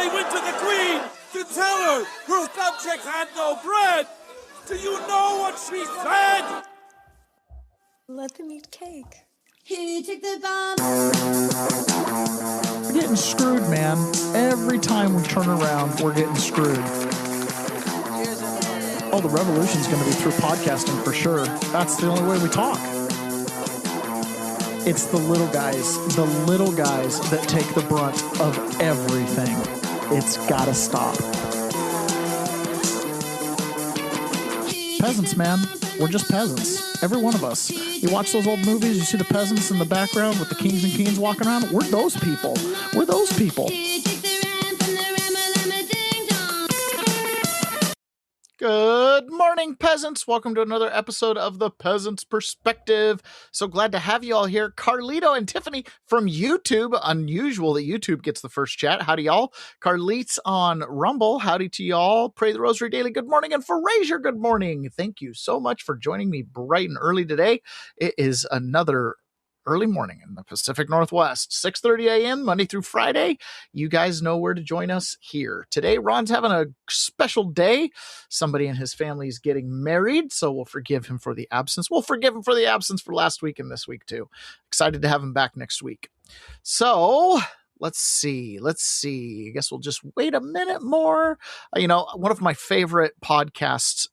They went to the queen to tell her her subjects had no bread. Do you know what she said? Let them eat cake. Who took the bomb? We're getting screwed, man. Every time we turn around, we're getting screwed. Oh, the revolution's going to be through podcasting for sure. That's the only way we talk. It's the little guys that take the brunt of everything. It's got to stop. Peasants, man. We're just peasants. Every one of us. You watch those old movies, you see the peasants in the background with the kings and queens walking around. We're those people. We're those people. Good morning, peasants. Welcome to another episode of The Peasant's Perspective. So glad to have you all here. Carlito and Tiffany from YouTube. Unusual that YouTube gets the first chat. Howdy, y'all. Carlit's on Rumble. Howdy to y'all. Pray the Rosary Daily. Good morning. And Frazier, good morning. Thank you so much for joining me bright and early today. It is another early morning in the Pacific Northwest, 6:30 a.m. Monday through Friday. You guys know where to join us here. Today, Ron's having a special day. Somebody in his family is getting married, so we'll forgive him for the absence. We'll forgive him for the absence for last week and this week too. Excited to have him back next week. So let's see. I guess we'll just wait a minute more. One of my favorite podcasters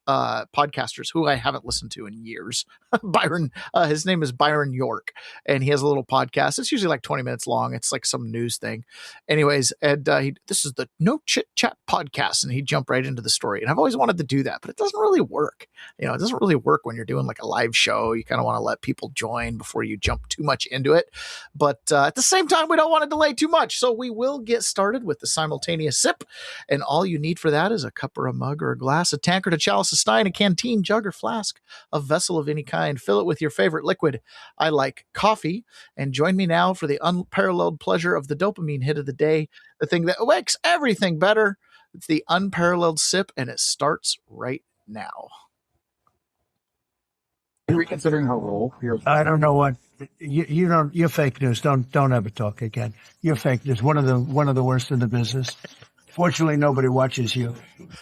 who I haven't listened to in years, Byron, his name is Byron York, and he has a little podcast. It's usually like 20 minutes long. It's like some news thing. Anyways, and this is the No Chit Chat podcast, and he jumped right into the story. And I've always wanted to do that, but it doesn't really work. It doesn't really work when you're doing like a live show. You kind of want to let people join before you jump too much into it. But at the same time, we don't want to delay too much. So we will get started with the simultaneous sip. And all you need for that is a cup or a mug or a glass, a tankard, a chalice, a stein, a canteen, jug or flask, a vessel of any kind. Fill it with your favorite liquid. I like coffee. And join me now for the unparalleled pleasure of the dopamine hit of the day, the thing that makes everything better. It's the unparalleled sip, and it starts right now. Reconsidering her role here. I don't know what you don't. You're fake news. Don't ever talk again. You're fake news. One of the worst in the business. Fortunately, nobody watches you.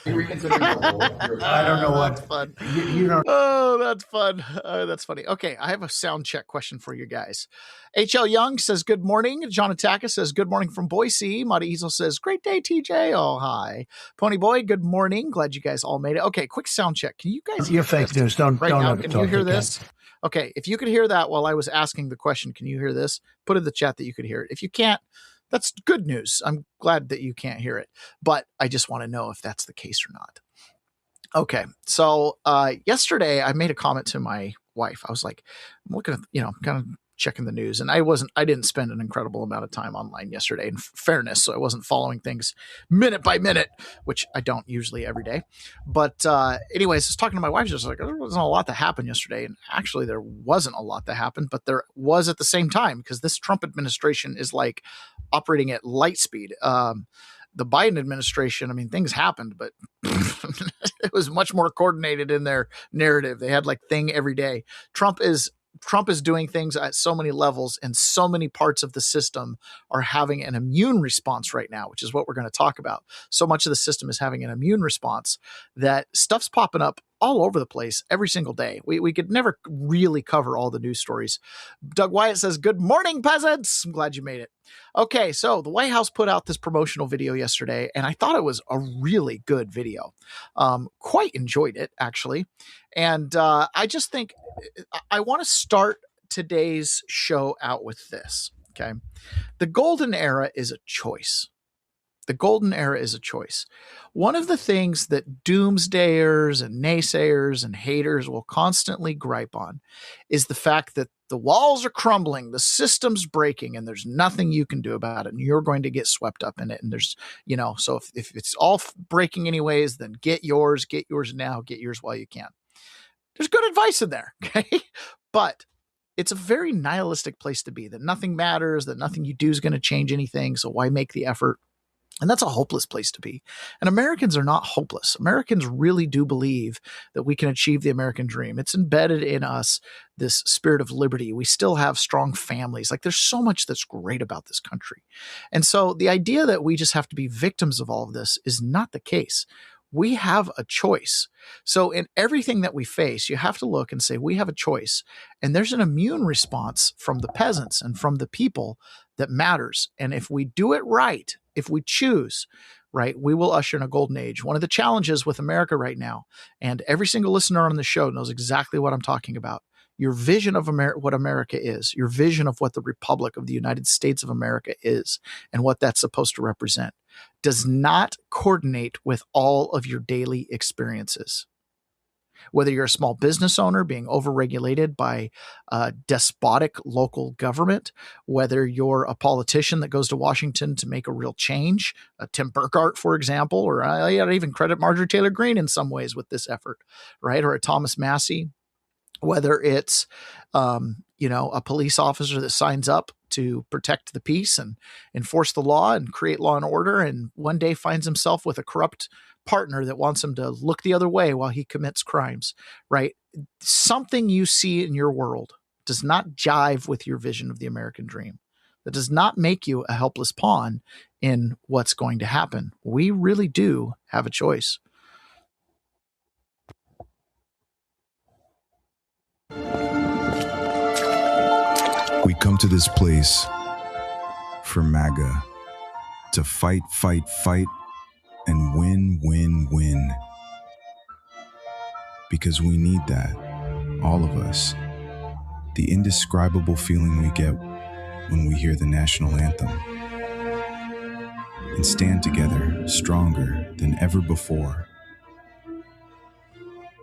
Reconsidering her role here. I don't know what. That's fun. You don't. Oh, that's fun. That's funny. Okay, I have a sound check question for you guys. H.L. Young says, good morning. John Ataka says, good morning from Boise. Mata Easel says, great day, TJ. Oh, hi. Pony Boy, good morning. Glad you guys all made it. Okay, quick sound check. Can you guys You're fake news. Don't now, ever can talk you hear again. this? Okay, if you could hear that while I was asking the question, can you hear this? Put in the chat that you could hear it. If you can't, that's good news. I'm glad that you can't hear it, but I just want to know if that's the case or not. Okay. So, yesterday I made a comment to my wife. I was like, I'm looking at, kind of checking the news, and I didn't spend an incredible amount of time online yesterday, in fairness. So I wasn't following things minute by minute, which I don't usually every day. But, anyways, I was talking to my wife. She was like, there wasn't a lot that happened yesterday. And actually there wasn't a lot that happened, but there was at the same time, because this Trump administration is like operating at light speed. The Biden administration, I mean, things happened, but it was much more coordinated in their narrative. They had like thing every day. Trump is doing things at so many levels, and so many parts of the system are having an immune response right now, which is what we're going to talk about. So much of the system is having an immune response that stuff's popping up all over the place every single day. We could never really cover all the news stories. Doug Wyatt says, good morning, peasants. I'm glad you made it. Okay, so the White House put out this promotional video yesterday, and I thought it was a really good video. Quite enjoyed it, actually. And I just think I want to start today's show out with this, okay? The golden era is a choice. The golden era is a choice. One of the things that doomsdayers and naysayers and haters will constantly gripe on is the fact that the walls are crumbling, the system's breaking, and there's nothing you can do about it, and you're going to get swept up in it. And there's, so if it's all breaking anyways, then get yours now, get yours while you can. There's good advice in there, okay? But it's a very nihilistic place to be, that nothing matters, that nothing you do is going to change anything, so why make the effort? And that's a hopeless place to be. And Americans are not hopeless. Americans really do believe that we can achieve the American dream. It's embedded in us, this spirit of liberty. We still have strong families. Like, there's so much that's great about this country. And so the idea that we just have to be victims of all of this is not the case. We have a choice. So in everything that we face, you have to look and say, we have a choice. And there's an immune response from the peasants and from the people that matters. And if we do it right, if we choose, right, we will usher in a golden age. One of the challenges with America right now, and every single listener on the show knows exactly what I'm talking about, your vision of what America is, your vision of what the Republic of the United States of America is and what that's supposed to represent, does not coordinate with all of your daily experiences. Whether you're a small business owner being overregulated by a despotic local government, whether you're a politician that goes to Washington to make a real change, Tim Burkhart, for example, or I even credit Marjorie Taylor Greene in some ways with this effort, right? Or a Thomas Massey, whether it's, a police officer that signs up to protect the peace and enforce the law and create law and order, and one day finds himself with a corrupt partner that wants him to look the other way while he commits crimes, right? Something you see in your world does not jive with your vision of the American dream. That does not make you a helpless pawn in what's going to happen. We really do have a choice. We come to this place for MAGA to fight, fight, fight, and win, win, win. Because we need that, all of us. The indescribable feeling we get when we hear the national anthem. And stand together, stronger than ever before.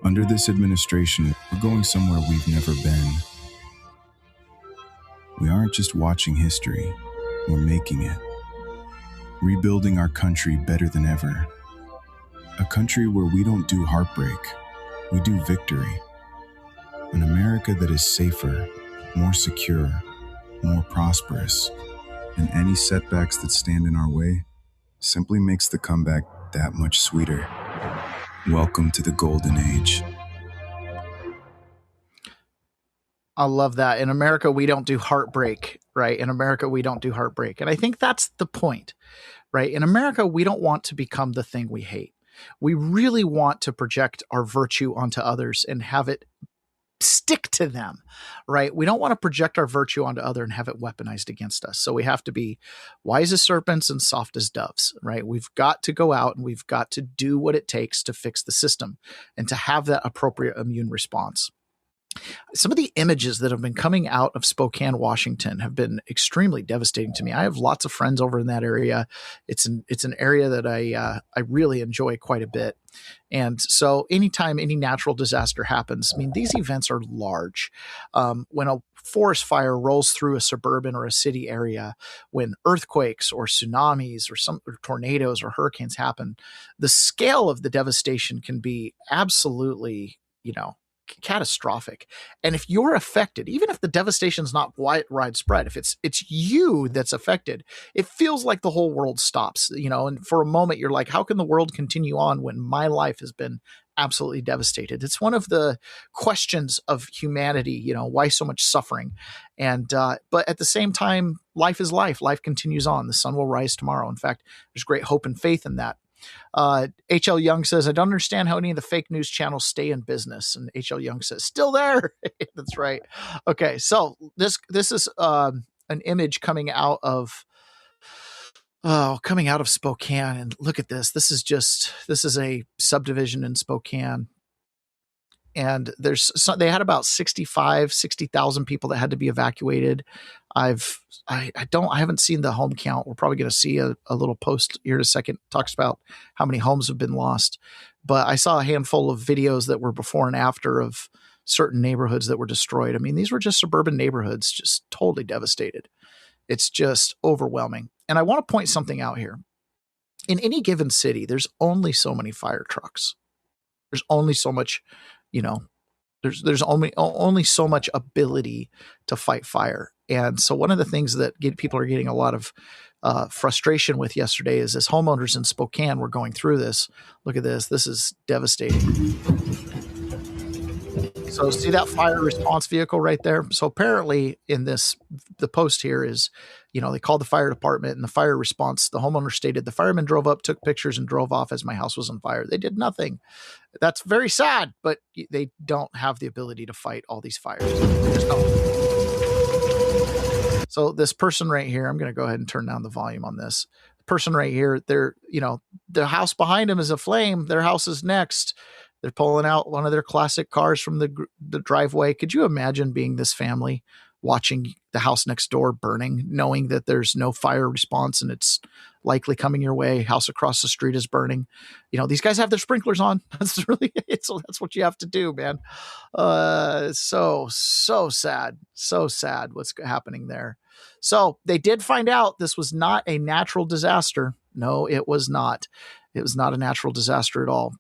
Under this administration, we're going somewhere we've never been. We aren't just watching history, we're making it. Rebuilding our country better than ever. A country where we don't do heartbreak, we do victory. An America that is safer, more secure, more prosperous. And any setbacks that stand in our way simply makes the comeback that much sweeter. Welcome to the Golden Age. I love that. In America, we don't do heartbreak, right? In America, we don't do heartbreak. And I think that's the point, right? In America, we don't want to become the thing we hate. We really want to project our virtue onto others and have it stick to them, right? We don't want to project our virtue onto others and have it weaponized against us. So we have to be wise as serpents and soft as doves, right? We've got to go out and we've got to do what it takes to fix the system and to have that appropriate immune response. Some of the images that have been coming out of Spokane, Washington have been extremely devastating to me. I have lots of friends over in that area. It's an area that I really enjoy quite a bit. And so anytime any natural disaster happens, I mean, these events are large. When a forest fire rolls through a suburban or a city area, when earthquakes or tsunamis or tornadoes or hurricanes happen, the scale of the devastation can be absolutely, catastrophic. And if you're affected, even if the devastation is not widespread, if it's you that's affected, it feels like the whole world stops, and for a moment you're like, how can the world continue on when my life has been absolutely devastated? It's one of the questions of humanity, why so much suffering? And but at the same time, life is life. Life continues on. The sun will rise tomorrow. In fact, there's great hope and faith in that. H.L. Young says, I don't understand how any of the fake news channels stay in business. And H.L. Young says, still there. That's right. Okay. So this is an image coming out of Spokane. And look at this. This is a subdivision in Spokane. And they had about 60,000 people that had to be evacuated. I haven't seen the home count. We're probably going to see a little post here in a second. Talks about how many homes have been lost, but I saw a handful of videos that were before and after of certain neighborhoods that were destroyed. I mean, these were just suburban neighborhoods, just totally devastated. It's just overwhelming. And I want to point something out here. In any given city, there's only so many fire trucks. There's only so much, There's only so much ability to fight fire. And so one of the things that people are getting a lot of frustration with yesterday is this homeowners in Spokane were going through this. Look at this. This is devastating. So see that fire response vehicle right there? So apparently in this, the post here is, they called the fire department and the fire response, the homeowner stated the firemen drove up, took pictures and drove off as my house was on fire. They did nothing. That's very sad, but they don't have the ability to fight all these fires. So this person right here, I'm going to go ahead and turn down the volume on this person right here. They're, the house behind him is aflame. Their house is next. They're pulling out one of their classic cars from the driveway. Could you imagine being this family watching the house next door burning, knowing that there's no fire response and it's likely coming your way? House across the street is burning. These guys have their sprinklers on. That's what you have to do, man. So sad. So sad what's happening there. So they did find out this was not a natural disaster. No, it was not. It was not a natural disaster at all.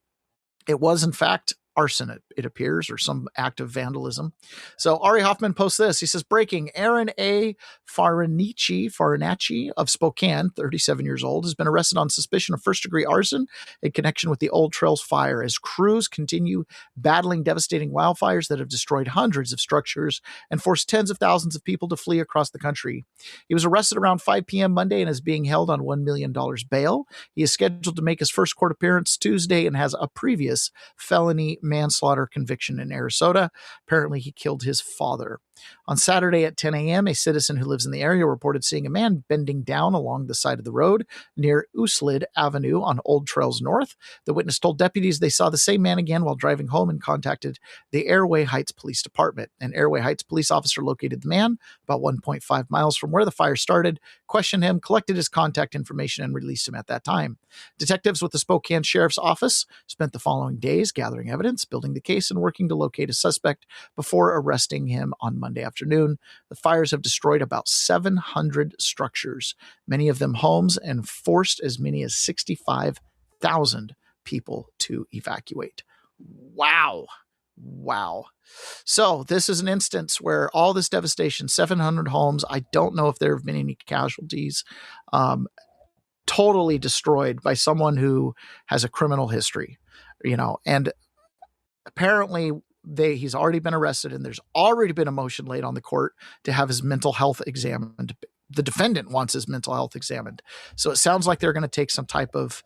It was, in fact, arson, it appears, or some act of vandalism. So Ari Hoffman posts this. He says, breaking, Aaron A. Farinacci of Spokane, 37 years old, has been arrested on suspicion of first-degree arson in connection with the Old Trails fire as crews continue battling devastating wildfires that have destroyed hundreds of structures and forced tens of thousands of people to flee across the country. He was arrested around 5 p.m. Monday and is being held on $1 million bail. He is scheduled to make his first court appearance Tuesday and has a previous felony manslaughter conviction in Arizona. Apparently, he killed his father. On Saturday at 10 a.m., a citizen who lives in the area reported seeing a man bending down along the side of the road near Uslid Avenue on Old Trails North. The witness told deputies they saw the same man again while driving home and contacted the Airway Heights Police Department. An Airway Heights police officer located the man about 1.5 miles from where the fire started, questioned him, collected his contact information, and released him at that time. Detectives with the Spokane Sheriff's Office spent the following days gathering evidence, building the case, and working to locate a suspect before arresting him on Monday afternoon. The fires have destroyed about 700 structures, many of them homes, and forced as many as 65,000 people to evacuate. Wow. So this is an instance where all this devastation, 700 homes, I don't know if there have been any casualties, totally destroyed by someone who has a criminal history, and apparently he's already been arrested and there's already been a motion laid on the court to have his mental health examined. The defendant wants his mental health examined. So it sounds like they're going to take some type of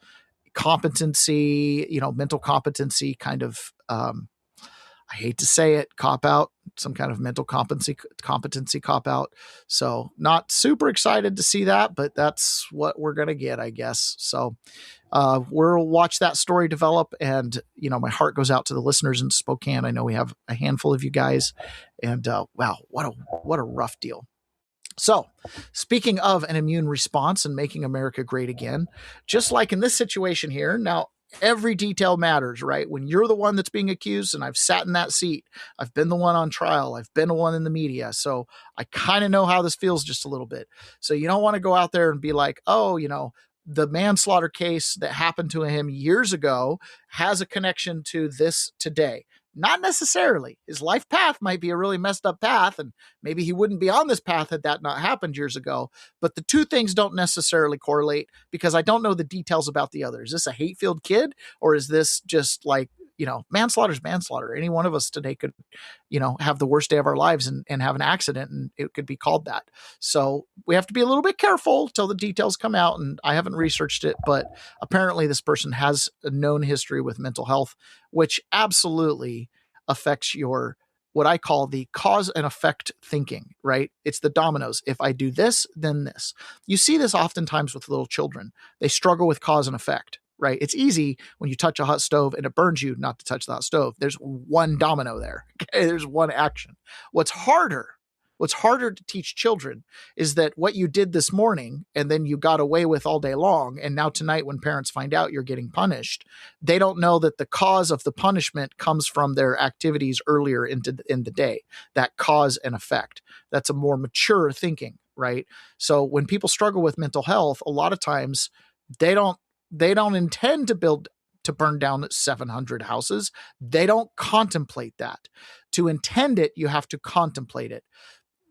competency, mental competency kind of, I hate to say it, cop out, some kind of mental competency cop out. So not super excited to see that, but that's what we're going to get, I guess. So we'll watch that story develop, and my heart goes out to the listeners in Spokane. I know we have a handful of you guys, and wow, what a rough deal. So speaking of an immune response and making America great again, just like in this situation here, now every detail matters, right? When you're the one that's being accused, and I've sat in that seat, I've been the one on trial, I've been the one in the media, so I kind of know how this feels just a little bit. So you don't want to go out there and be like, oh, the manslaughter case that happened to him years ago has a connection to this today. Not necessarily. His life path might be a really messed up path, and maybe he wouldn't be on this path had that not happened years ago. But the two things don't necessarily correlate, because I don't know the details about the other. Is this a hate-filled kid, or is this just like, manslaughter's manslaughter? Any one of us today could, have the worst day of our lives and have an accident, and it could be called that. So we have to be a little bit careful till the details come out, and I haven't researched it, but apparently this person has a known history with mental health, which absolutely affects your, what I call the cause and effect thinking, right? It's the dominoes. If I do this, then this. You see this oftentimes with little children. They struggle with cause and effect, right? It's easy when you touch a hot stove and it burns you not to touch the hot stove. There's one domino there. Okay? There's one action. What's harder to teach children is that what you did this morning and then you got away with all day long, and now tonight when parents find out you're getting punished, they don't know that the cause of the punishment comes from their activities earlier in the day. That cause and effect. That's a more mature thinking, right? So when people struggle with mental health, a lot of times they don't intend to to burn down 700 houses. They don't contemplate that. To intend it, you have to contemplate it.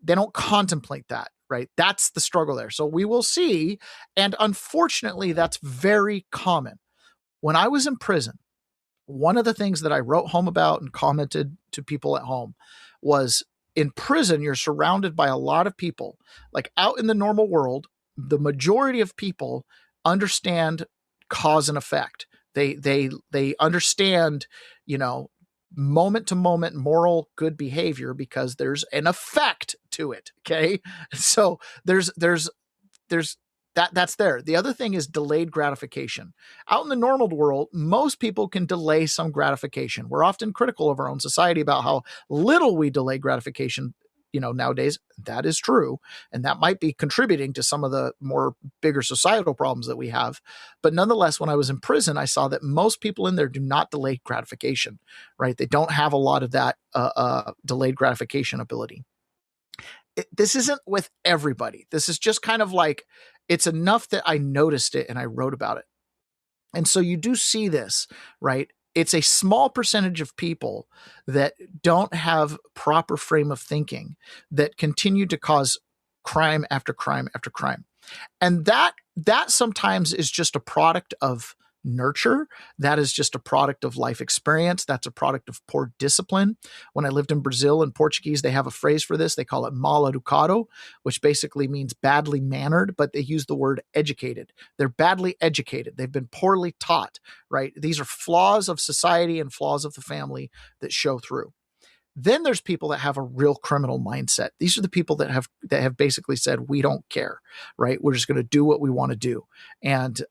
They don't contemplate that, right? That's the struggle there. So we will see. And unfortunately, that's very common. When I was in prison, one of the things that I wrote home about and commented to people at home was, in prison, you're surrounded by a lot of people. Like out in the normal world, the majority of people understand cause and effect. They understand, moment to moment moral good behavior because there's an effect to it. Okay. So there's that's there. The other thing is delayed gratification. Out in the normal world, most people can delay some gratification. We're often critical of our own society about how little we delay gratification, nowadays. That is true. And that might be contributing to some of the more bigger societal problems that we have. But nonetheless, when I was in prison, I saw that most people in there do not delay gratification, right? They don't have a lot of that delayed gratification ability. This isn't with everybody. This is just kind of like, it's enough that I noticed it and I wrote about it. And so you do see this, right? It's a small percentage of people that don't have proper frame of thinking that continue to cause crime after crime after crime. And that sometimes is just a product of nurture. That is just a product of life experience. That's a product of poor discipline. When I lived in Brazil, in Portuguese, they have a phrase for this. They call it mal educado, which basically means badly mannered, but they use the word educated. They're badly educated. They've been poorly taught, right? These are flaws of society and flaws of the family that show through. Then there's people that have a real criminal mindset. These are the people that have basically said, we don't care, right? We're just going to do what we want to do. And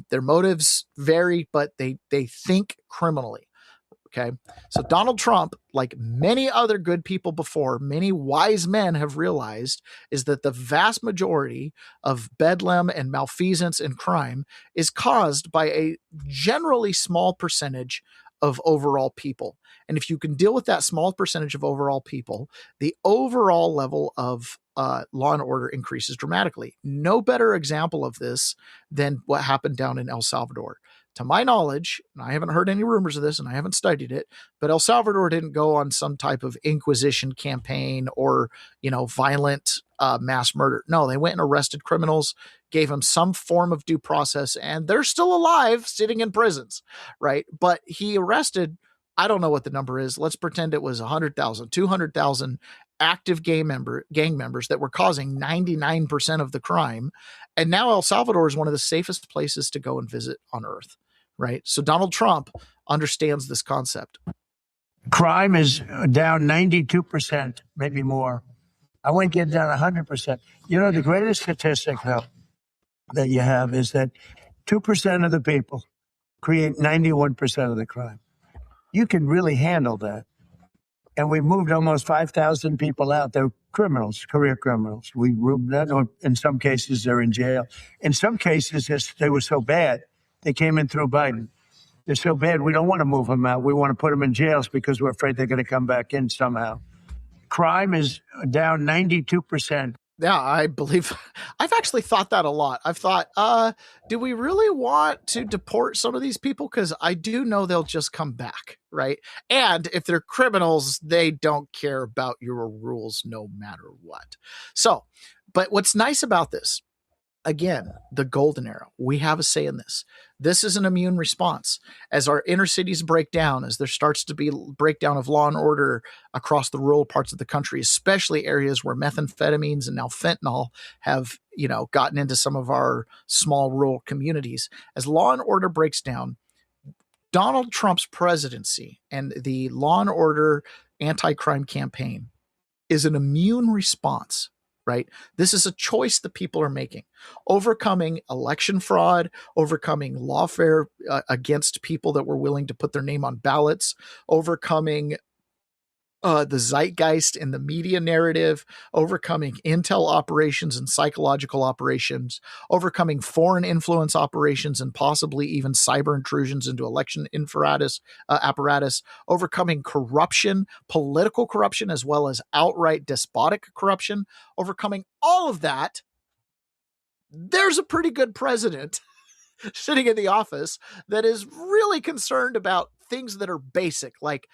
their motives vary, but they think criminally. Okay. So Donald Trump, like many other good people before, many wise men have realized, is that the vast majority of bedlam and malfeasance and crime is caused by a generally small percentage of overall people. And if you can deal with that small percentage of overall people, the overall level of law and order increases dramatically. No better example of this than what happened down in El Salvador. To my knowledge, and I haven't heard any rumors of this and I haven't studied it, but El Salvador didn't go on some type of inquisition campaign or, violent mass murder. No, they went and arrested criminals, gave them some form of due process, and they're still alive sitting in prisons, right? But he arrested, I don't know what the number is. Let's pretend it was 100,000, 200,000 active gang members that were causing 99% of the crime. And now El Salvador is one of the safest places to go and visit on earth, right? So Donald Trump understands this concept. Crime is down 92%, maybe more. I wouldn't get down 100%. The greatest statistic, though, that you have is that 2% of the people create 91% of the crime. You can really handle that. And we moved almost 5,000 people out. They're criminals, career criminals. We moved that, or in some cases, they're in jail. In some cases, they were so bad, they came in through Biden. They're so bad, we don't want to move them out. We want to put them in jails because we're afraid they're going to come back in somehow. Crime is down 92%. Yeah, I believe I've actually thought that a lot. I've thought, do we really want to deport some of these people? Because I do know they'll just come back, right? And if they're criminals, they don't care about your rules no matter what. So, but what's nice about this, again, the golden era, we have a say in this. This is an immune response. As our inner cities break down, as there starts to be breakdown of law and order across the rural parts of the country, especially areas where methamphetamines and now fentanyl have, gotten into some of our small rural communities. As law and order breaks down, Donald Trump's presidency and the law and order anti-crime campaign is an immune response. Right? This is a choice that people are making. Overcoming election fraud, overcoming lawfare against people that were willing to put their name on ballots, overcoming the zeitgeist in the media narrative, overcoming intel operations and psychological operations, overcoming foreign influence operations and possibly even cyber intrusions into election apparatus, overcoming corruption, political corruption, as well as outright despotic corruption, overcoming all of that. There's a pretty good president sitting in the office that is really concerned about things that are basic, like,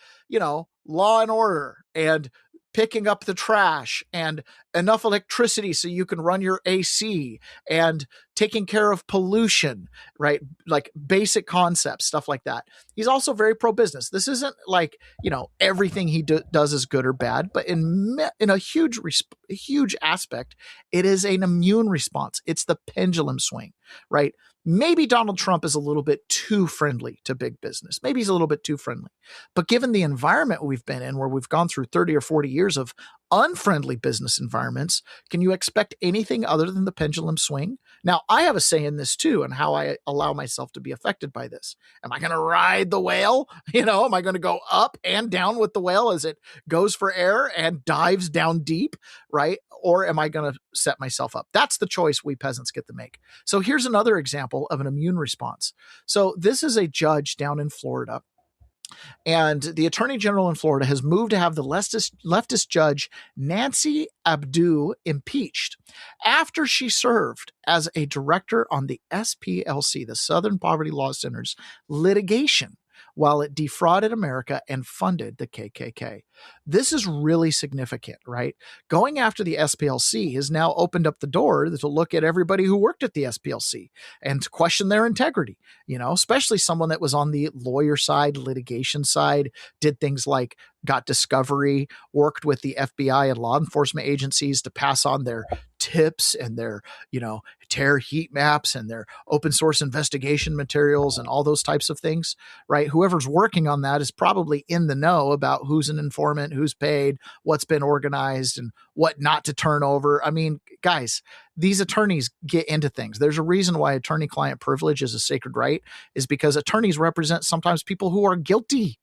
law and order and picking up the trash and enough electricity so you can run your AC and taking care of pollution, right? Like basic concepts, stuff like that. He's also very pro-business. This isn't like, everything he does is good or bad, but in a huge aspect, it is an immune response. It's the pendulum swing, right? Maybe Donald Trump is a little bit too friendly to big business. Maybe he's a little bit too friendly. But given the environment we've been in, where we've gone through 30 or 40 years of unfriendly business environments, can you expect anything other than the pendulum swing? Now, I have a say in this too, and how I allow myself to be affected by this. Am I going to ride the whale? Am I going to go up and down with the whale as it goes for air and dives down deep, right? Or am I going to set myself up? That's the choice we peasants get to make. So here's another example of an immune response. So this is a judge down in Florida. And the attorney general in Florida has moved to have the leftist judge Nancy Abdu impeached after she served as a director on the SPLC, the Southern Poverty Law Center's litigation, while it defrauded America and funded the KKK. This is really significant, right? Going after the SPLC has now opened up the door to look at everybody who worked at the SPLC and to question their integrity, especially someone that was on the lawyer side, litigation side, did things like got discovery, worked with the FBI and law enforcement agencies to pass on their tips and their, terror heat maps and their open source investigation materials and all those types of things, right? Whoever's working on that is probably in the know about who's an informant, who's paid, what's been organized, and what not to turn over. I mean, guys, these attorneys get into things. There's a reason why attorney-client privilege is a sacred right, is because attorneys represent sometimes people who are guilty.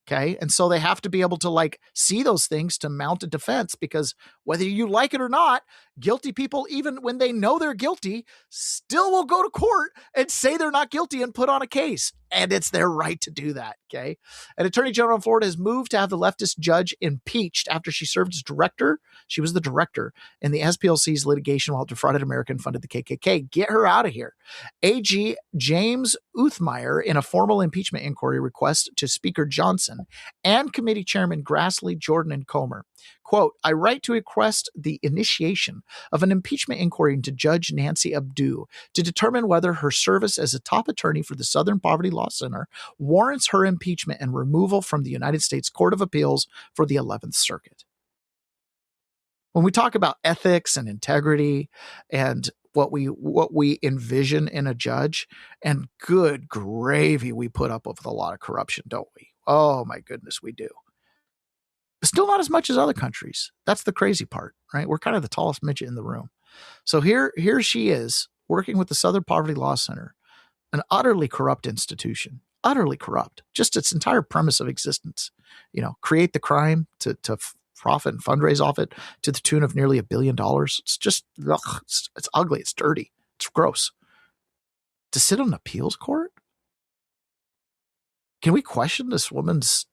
Okay. And so they have to be able to see those things to mount a defense, because whether you like it or not, guilty people, even when they know they're guilty, still will go to court and say they're not guilty and put on a case. And it's their right to do that. Okay. An attorney general in Florida has moved to have the leftist judge impeached after she served as director. She was the director in the SPLC's litigation while it defrauded America and funded the KKK. Get her out of here. AG James Uthmeyer, in a formal impeachment inquiry request to Speaker Johnson and committee chairman Grassley, Jordan, and Comer, quote, I write to request the initiation of an impeachment inquiry into Judge Nancy Abdu to determine whether her service as a top attorney for the Southern Poverty Law Center warrants her impeachment and removal from the United States Court of Appeals for the 11th Circuit. When we talk about ethics and integrity and what we envision in a judge, and good gravy, we put up with a lot of corruption, don't we? Oh my goodness, we do. Still not as much as other countries. That's the crazy part, right? We're kind of the tallest midget in the room. So here she is working with the Southern Poverty Law Center, an utterly corrupt institution, utterly corrupt, just its entire premise of existence. Create the crime to profit and fundraise off it to the tune of nearly $1 billion. It's just, it's ugly. It's dirty. It's gross. To sit on an appeals court? Can we question this woman's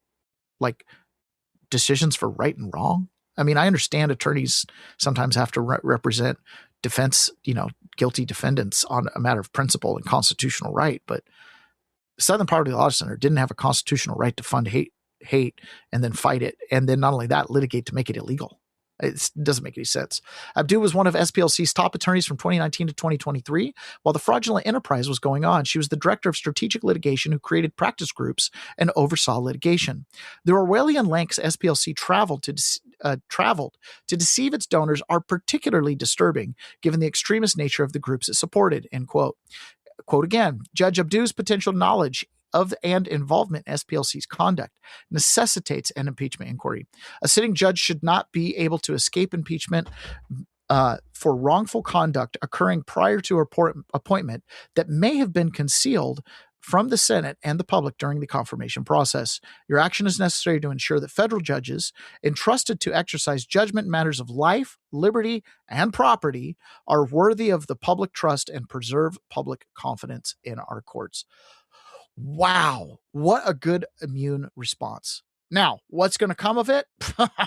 decisions for right and wrong? I mean, I understand attorneys sometimes have to represent defense, guilty defendants on a matter of principle and constitutional right, but the Southern Poverty Law Center didn't have a constitutional right to fund hate and then fight it. And then not only that, litigate to make it illegal. It doesn't make any sense. Abdu was one of SPLC's top attorneys from 2019 to 2023. While the fraudulent enterprise was going on, she was the director of strategic litigation who created practice groups and oversaw litigation. The Orwellian lengths SPLC traveled to deceive its donors are particularly disturbing, given the extremist nature of the groups it supported, end quote. Quote again, Judge Abdu's potential knowledge of and involvement in SPLC's conduct necessitates an impeachment inquiry. A sitting judge should not be able to escape impeachment for wrongful conduct occurring prior to appointment that may have been concealed from the Senate and the public during the confirmation process. Your action is necessary to ensure that federal judges entrusted to exercise judgment in matters of life, liberty, and property are worthy of the public trust and preserve public confidence in our courts. Wow, what a good immune response. Now, what's going to come of it?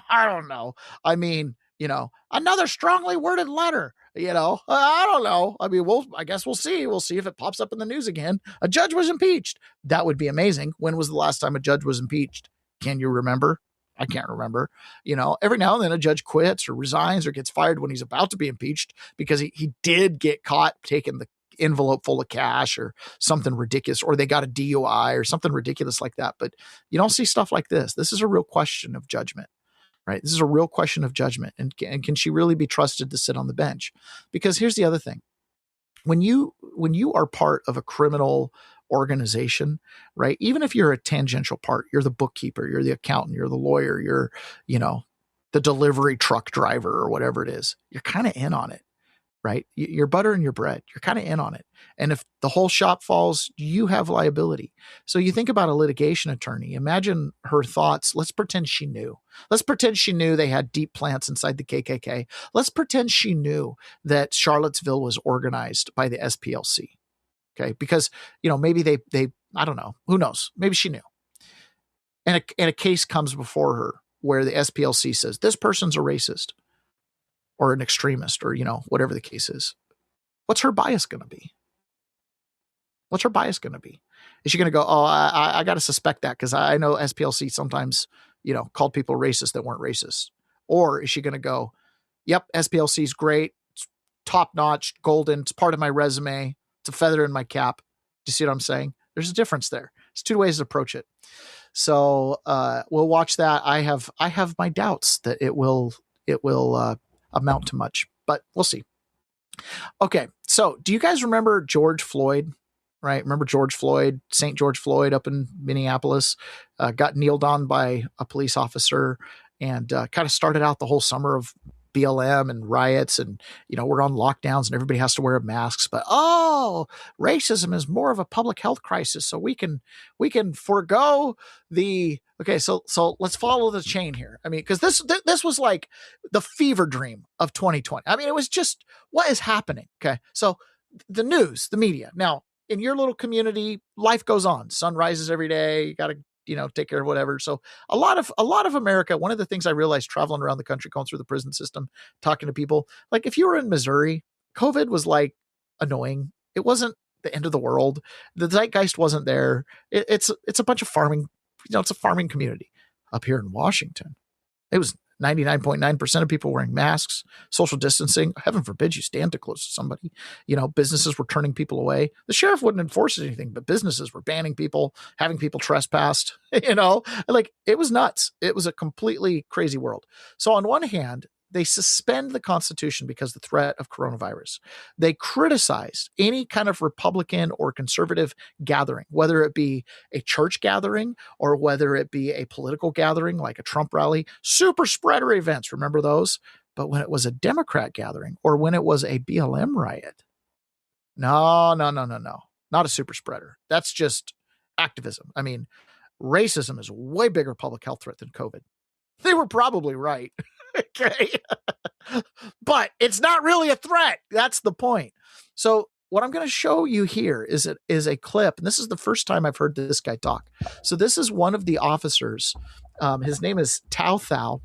I don't know. I mean, another strongly worded letter. I don't know. I mean, I guess we'll see. We'll see if it pops up in the news again. A judge was impeached. That would be amazing. When was the last time a judge was impeached? Can you remember? I can't remember. Every now and then a judge quits or resigns or gets fired when he's about to be impeached because he did get caught taking the envelope full of cash or something ridiculous, or they got a DUI or something ridiculous like that. But you don't see stuff like this. This is a real question of judgment, right? This is a real question of judgment. And can she really be trusted to sit on the bench? Because here's the other thing. When you are part of a criminal organization, right? Even if you're a tangential part, you're the bookkeeper, you're the accountant, you're the lawyer, you're, the delivery truck driver or whatever it is, you're kind of in on it, right? You're butter and your bread. You're kind of in on it. And if the whole shop falls, you have liability. So you think about a litigation attorney. Imagine her thoughts. Let's pretend she knew. Let's pretend she knew they had deep plants inside the KKK. Let's pretend she knew that Charlottesville was organized by the SPLC. Okay. Because, maybe they, I don't know, who knows? Maybe she knew. And a case comes before her where the SPLC says this person's a racist or an extremist or, whatever the case is. What's her bias going to be? What's her bias going to be? Is she going to go, oh, I got to suspect that because I know SPLC sometimes, called people racist that weren't racist? Or is she going to go, yep, SPLC is great. It's top notch, golden. It's part of my resume. It's a feather in my cap. Do you see what I'm saying? There's a difference there. It's two ways to approach it. So we'll watch that. I have my doubts that it will amount to much, but we'll see. Okay. So do you guys remember George Floyd? Right. Remember George Floyd, St. George Floyd up in Minneapolis, got kneeled on by a police officer and kind of started out the whole summer of BLM and riots and, we're on lockdowns and everybody has to wear masks, but, racism is more of a public health crisis. So we can forego okay. So let's follow the chain here. I mean, because this was like the fever dream of 2020. I mean, it was just what is happening. Okay. So the news, the media. Now, in your little community, life goes on. Sun rises every day. You got to, take care of whatever. So a lot of America, one of the things I realized traveling around the country, going through the prison system, talking to people, like if you were in Missouri, COVID was like annoying. It wasn't the end of the world. The zeitgeist wasn't there. It's a bunch of farming, it's a farming community. Up here in Washington, it was 99.9% of people wearing masks, social distancing. Heaven forbid you stand too close to somebody. Businesses were turning people away. The sheriff wouldn't enforce anything, but businesses were banning people, having people trespassed, like it was nuts. It was a completely crazy world. So on one hand, they suspend the Constitution because of the threat of coronavirus. They criticized any kind of Republican or conservative gathering, whether it be a church gathering or whether it be a political gathering like a Trump rally, super spreader events. Remember those? But when it was a Democrat gathering or when it was a BLM riot, no, not a super spreader. That's just activism. I mean, racism is a way bigger public health threat than COVID. They were probably right. Okay. But it's not really a threat. That's the point. So what I'm going to show you here is a clip. And this is the first time I've heard this guy talk. So this is one of the officers. His name is Tou Thao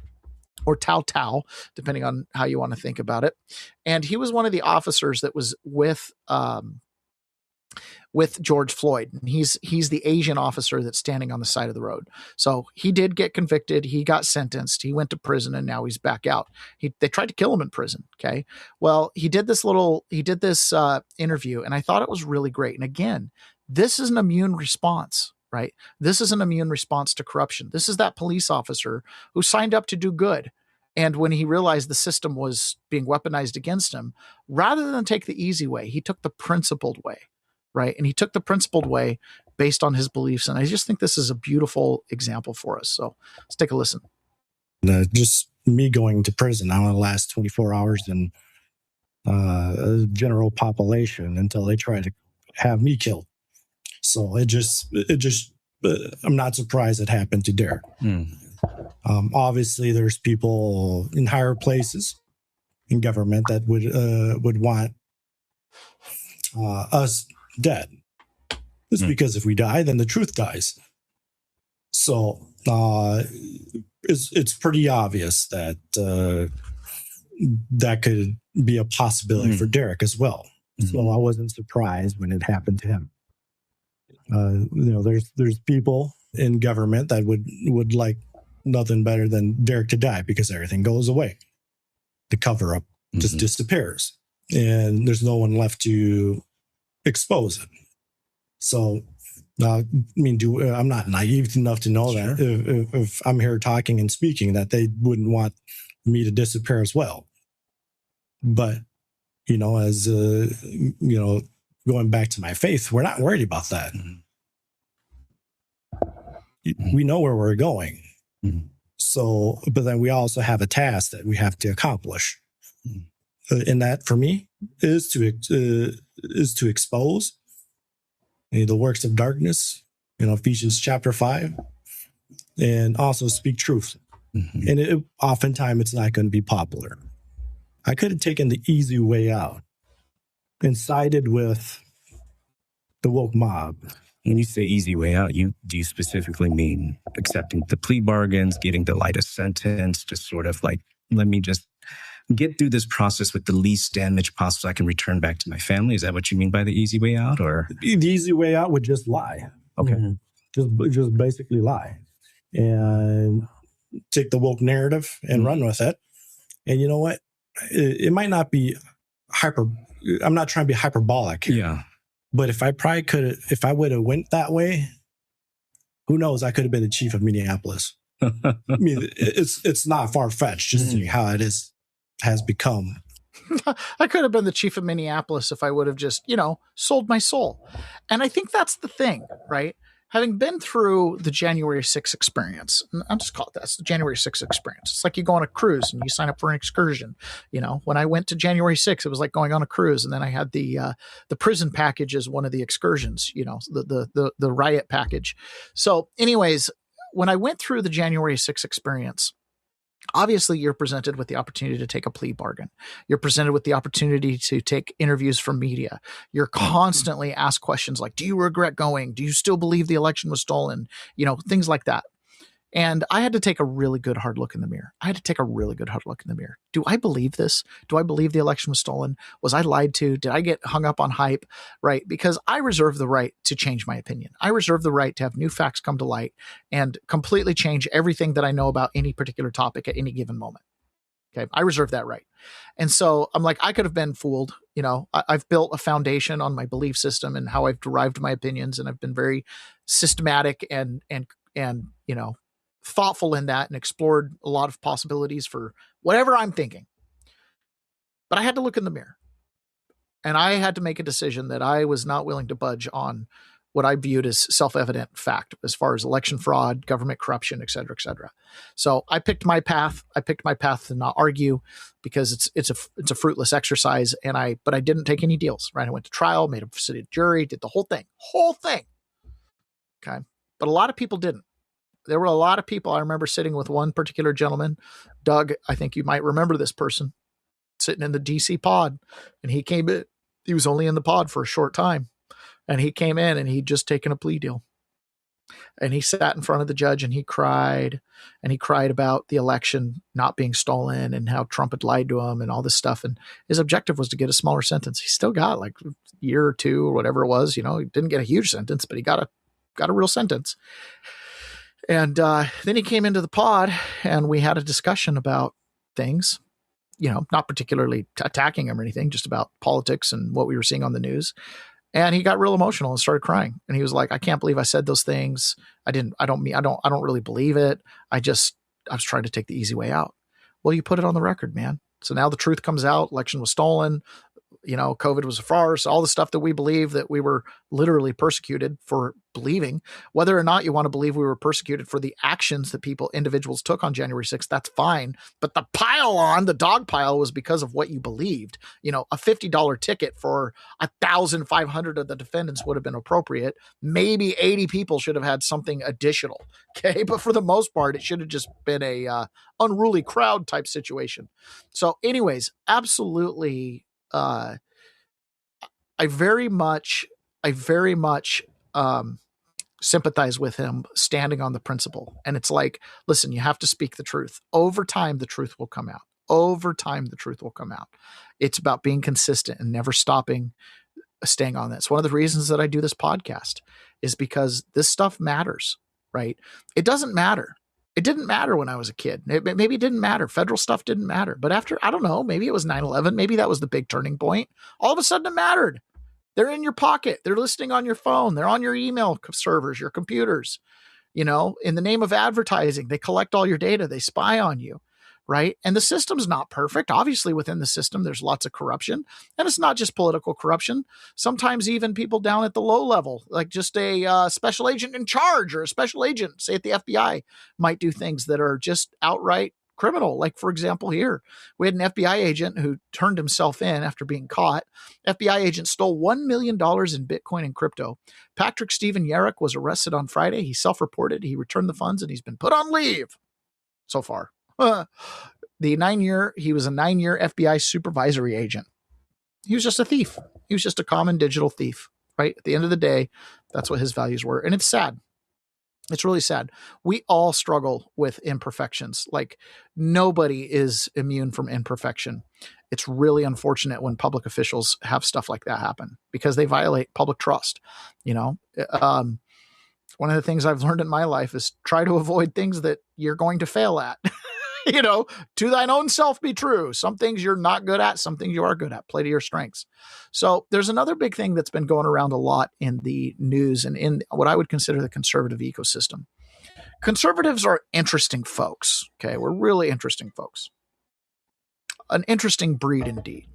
or Tou Thao, depending on how you want to think about it. And he was one of the officers that was with George Floyd. And he's the Asian officer that's standing on the side of the road. So he did get convicted. He got sentenced. He went to prison and now he's back out. They tried to kill him in prison. Okay. Well, he did this interview and I thought it was really great. And again, this is an immune response, right? This is an immune response to corruption. This is that police officer who signed up to do good. And when he realized the system was being weaponized against him, rather than take the easy way, he took the principled way. Right. And he took the principled way based on his beliefs. And I just think this is a beautiful example for us. So let's take a listen. Just me going to prison, I want to last 24 hours than general population until they try to have me killed. So it just I'm not surprised it happened to Derek. Obviously, there's people in higher places in government that would want us dead. It's because if we die, then the truth dies. So it's pretty obvious that that could be a possibility for Derek as well. So I wasn't surprised when it happened to him. There's people in government that would like nothing better than Derek to die because everything goes away. The cover up just disappears, and there's no one left to expose it. So, I'm not naive enough to know that if I'm here talking and speaking, that they wouldn't want me to disappear as well. But, as, going back to my faith, we're not worried about that. We know where we're going. So, but then we also have a task that we have to accomplish. And that for me is to expose the works of darkness, Ephesians chapter 5, and also speak truth. And oftentimes it's not going to be popular. I could have taken the easy way out and sided with the woke mob. When you say easy way out, do you specifically mean accepting the plea bargains, getting the lightest sentence, just sort of like, let me just get through this process with the least damage possible so I can return back to my family? Is that what you mean by the easy way out? Or the easy way out would just lie. Okay. Just basically lie and take the woke narrative and run with it. And you know what? It might not be I'm not trying to be hyperbolic. Yeah. But if I would have went that way, who knows? I could have been the chief of Minneapolis. It's not far-fetched, just seeing how it has become. I could have been the chief of Minneapolis if I would have just, sold my soul. And I think that's the thing, right? Having been through the January 6th experience, and I'll just call it that, it's the January 6th experience. It's like you go on a cruise and you sign up for an excursion. When I went to January 6th, it was like going on a cruise, and then I had the prison package as one of the excursions, the riot package. So anyways, when I went through the January 6th experience, obviously you're presented with the opportunity to take a plea bargain. You're presented with the opportunity to take interviews from media. You're constantly asked questions like, do you regret going? Do you still believe the election was stolen? Things like that. And I had to take a really good hard look in the mirror. Do I believe this? Do I believe the election was stolen? Was I lied to? Did I get hung up on hype? Right? Because I reserve the right to change my opinion. I reserve the right to have new facts come to light and completely change everything that I know about any particular topic at any given moment. Okay. I reserve that right. And so I'm like, I could have been fooled. I've built a foundation on my belief system and how I've derived my opinions. And I've been very systematic and thoughtful in that and explored a lot of possibilities for whatever I'm thinking. But I had to look in the mirror, and I had to make a decision that I was not willing to budge on what I viewed as self-evident fact as far as election fraud, government corruption, et cetera, et cetera. So I picked my path. I picked my path to not argue because it's a fruitless exercise. But I didn't take any deals, right? I went to trial, made a city jury, did the whole thing. Okay. But a lot of people didn't. There were a lot of people. I remember sitting with one particular gentleman, Doug. I think you might remember this person, sitting in the DC pod, and he came in. He was only in the pod for a short time, and he came in and he'd just taken a plea deal, and he sat in front of the judge and he cried about the election not being stolen and how Trump had lied to him and all this stuff. And his objective was to get a smaller sentence. He still got like a year or two or whatever it was. He didn't get a huge sentence, but he got a real sentence. And then he came into the pod and we had a discussion about things, not particularly attacking him or anything, just about politics and what we were seeing on the news. And he got real emotional and started crying. And he was like, I can't believe I said those things. I don't really believe it. I was trying to take the easy way out. Well, you put it on the record, man. So now the truth comes out. Election was stolen. COVID was a farce, all the stuff that we believe that we were literally persecuted for believing. Whether or not you want to believe we were persecuted for the actions that individuals took on January 6th, that's fine. But the dog pile was because of what you believed. A $50 ticket for 1,500 of the defendants would have been appropriate. Maybe 80 people should have had something additional. Okay. But for the most part, it should have just been a unruly crowd type situation. So anyways, absolutely. I very much sympathize with him standing on the principle. And it's like, listen, you have to speak the truth. Over time, the truth will come out. over time, the truth will come out. It's about being consistent and never stopping, staying on this. One of the reasons that I do this podcast is because this stuff matters, right? It doesn't matter. It didn't matter when I was a kid. Maybe it didn't matter. Federal stuff didn't matter. But after, I don't know, maybe it was 9/11. Maybe that was the big turning point. All of a sudden it mattered. They're in your pocket. They're listening on your phone. They're on your email servers, your computers. You know, in the name of advertising, they collect all your data. They spy on you, right? And the system's not perfect. Obviously, within the system, there's lots of corruption. And it's not just political corruption. Sometimes even people down at the low level, like just a special agent in charge or a special agent, say at the FBI, might do things that are just outright criminal. Like, for example, here, we had an FBI agent who turned himself in after being caught. FBI agent stole $1 million in Bitcoin and crypto. Patrick Stephen Yarrick was arrested on Friday. He self-reported. He returned the funds and he's been put on leave so far. He was a 9-year FBI supervisory agent. He was just a thief. He was just a common digital thief, right? At the end of the day, that's what his values were. And it's sad. It's really sad. We all struggle with imperfections. Like, nobody is immune from imperfection. It's really unfortunate when public officials have stuff like that happen because they violate public trust. You know, one of the things I've learned in my life is try to avoid things that you're going to fail at. You know, to thine own self be true. Some things you're not good at, some things you are good at. Play to your strengths. So there's another big thing that's been going around a lot in the news and in what I would consider the conservative ecosystem. Conservatives are interesting folks. Okay, we're really interesting folks. An interesting breed indeed.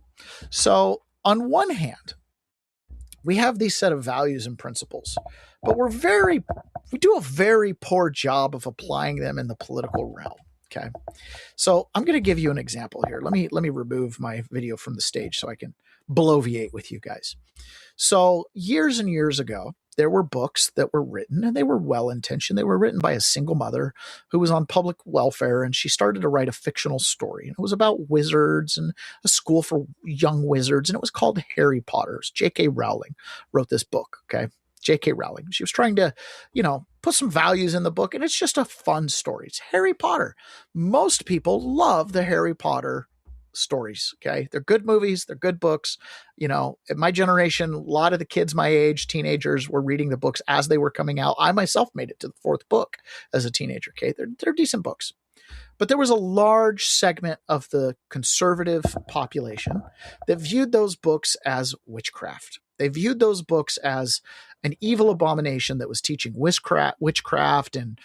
So on one hand, we have these set of values and principles, but we do a very poor job of applying them in the political realm. Okay. So I'm going to give you an example here. Let me remove my video from the stage so I can bloviate with you guys. So years and years ago, there were books that were written and they were well-intentioned. They were written by a single mother who was on public welfare, and she started to write a fictional story. And it was about wizards and a school for young wizards. And it was called Harry Potter. J.K. Rowling wrote this book. Okay. J.K. Rowling. She was trying to, put some values in the book, and it's just a fun story. It's Harry Potter. Most people love the Harry Potter stories. Okay. They're good movies. They're good books. In my generation, a lot of the kids my age, teenagers, were reading the books as they were coming out. I myself made it to the 4th book as a teenager. Okay. They're decent books. But there was a large segment of the conservative population that viewed those books as witchcraft. They viewed those books as an evil abomination that was teaching witchcraft and,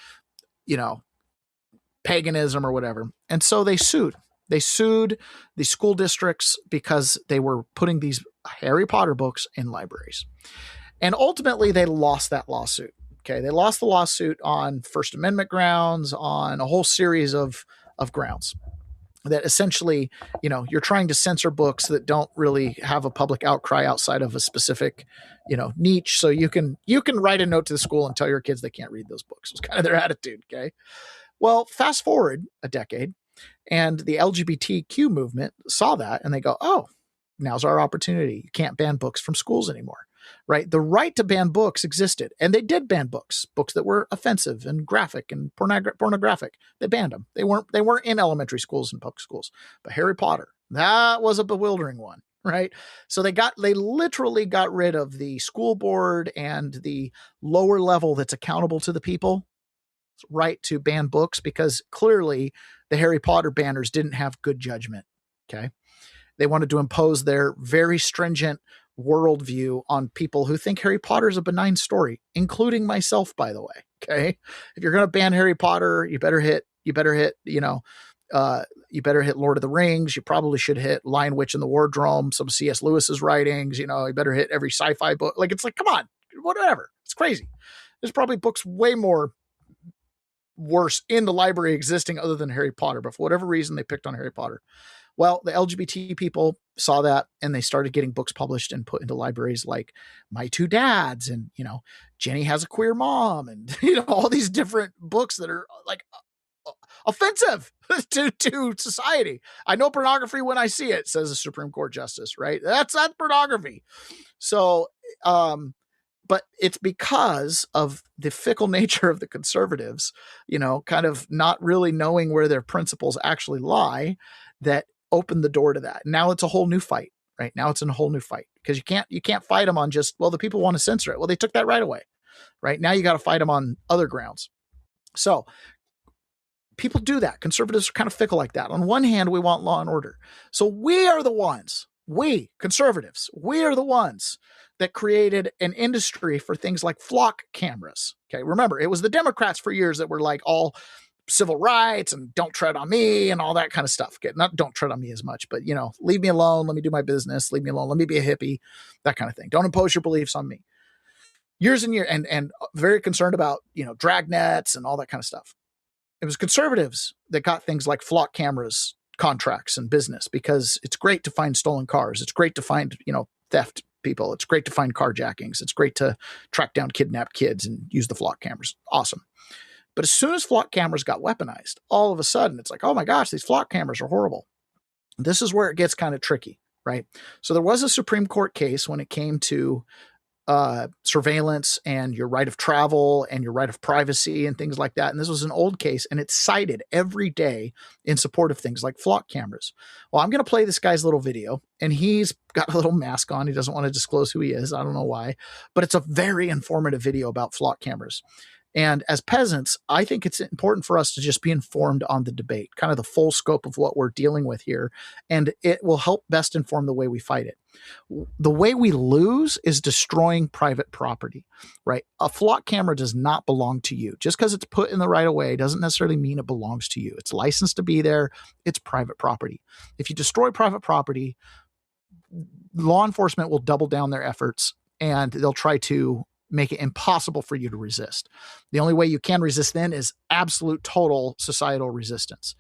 paganism or whatever. And so they sued. They sued the school districts because they were putting these Harry Potter books in libraries. And ultimately, they lost that lawsuit. Okay, they lost the lawsuit on First Amendment grounds, on a whole series of grounds. That essentially, you're trying to censor books that don't really have a public outcry outside of a specific, niche. So you can write a note to the school and tell your kids they can't read those books. It's kind of their attitude. Okay. Well, fast forward a decade, and the LGBTQ movement saw that and they go, oh, now's our opportunity. You can't ban books from schools anymore. Right? The right to ban books existed, and they did ban books that were offensive and graphic and pornographic. They banned them. They weren't in elementary schools and public schools. But Harry Potter, that was a bewildering one, right? So they literally got rid of the school board and the lower level that's accountable to the people right to ban books, because clearly the Harry Potter banners didn't have good judgment. Okay. They wanted to impose their very stringent worldview on people who think Harry Potter is a benign story, including myself, by the way. Okay. If you're going to ban Harry Potter, you better hit, Lord of the Rings. You probably should hit Lion, Witch, and the Wardrobe, some C.S. Lewis's writings. You better hit every sci-fi book. It's like, come on, whatever. It's crazy. There's probably books way more worse in the library existing other than Harry Potter, but for whatever reason, they picked on Harry Potter. Well, the LGBT people saw that, and they started getting books published and put into libraries like My Two Dads and, Jenny Has a Queer Mom and, all these different books that are like offensive to society. I know pornography when I see it, says the Supreme Court Justice, right? That's pornography. So, but it's because of the fickle nature of the conservatives, kind of not really knowing where their principles actually lie, that opened the door to that. Now it's a whole new fight, right? Now it's a whole new fight because you can't fight them on just, well, the people want to censor it. Well, they took that right away, right? Now you got to fight them on other grounds. So people do that. Conservatives are kind of fickle like that. On one hand, we want law and order. So we are the ones, we conservatives, we are the ones that created an industry for things like flock cameras. Okay. Remember, it was the Democrats for years that were like all civil rights and don't tread on me and all that kind of stuff. Okay, not don't tread on me as much, but leave me alone. Let me do my business. Leave me alone. Let me be a hippie, that kind of thing. Don't impose your beliefs on me. Years and years, and very concerned about, drag nets and all that kind of stuff. It was conservatives that got things like flock cameras contracts and business because it's great to find stolen cars. It's great to find, theft people. It's great to find carjackings. It's great to track down kidnapped kids and use the flock cameras. Awesome. But as soon as flock cameras got weaponized, all of a sudden it's like, oh my gosh, these flock cameras are horrible. This is where it gets kind of tricky, right? So there was a Supreme Court case when it came to surveillance and your right of travel and your right of privacy and things like that. And this was an old case, and it's cited every day in support of things like flock cameras. Well, I'm going to play this guy's little video, and he's got a little mask on. He doesn't want to disclose who he is. I don't know why, but it's a very informative video about flock cameras. And as peasants, I think it's important for us to just be informed on the debate, kind of the full scope of what we're dealing with here. And it will help best inform the way we fight it. The way we lose is destroying private property, right? A flock camera does not belong to you. Just because it's put in the right of way doesn't necessarily mean it belongs to you. It's licensed to be there. It's private property. If you destroy private property, law enforcement will double down their efforts and they'll try to make it impossible for you to resist. The only way you can resist then is absolute total societal resistance.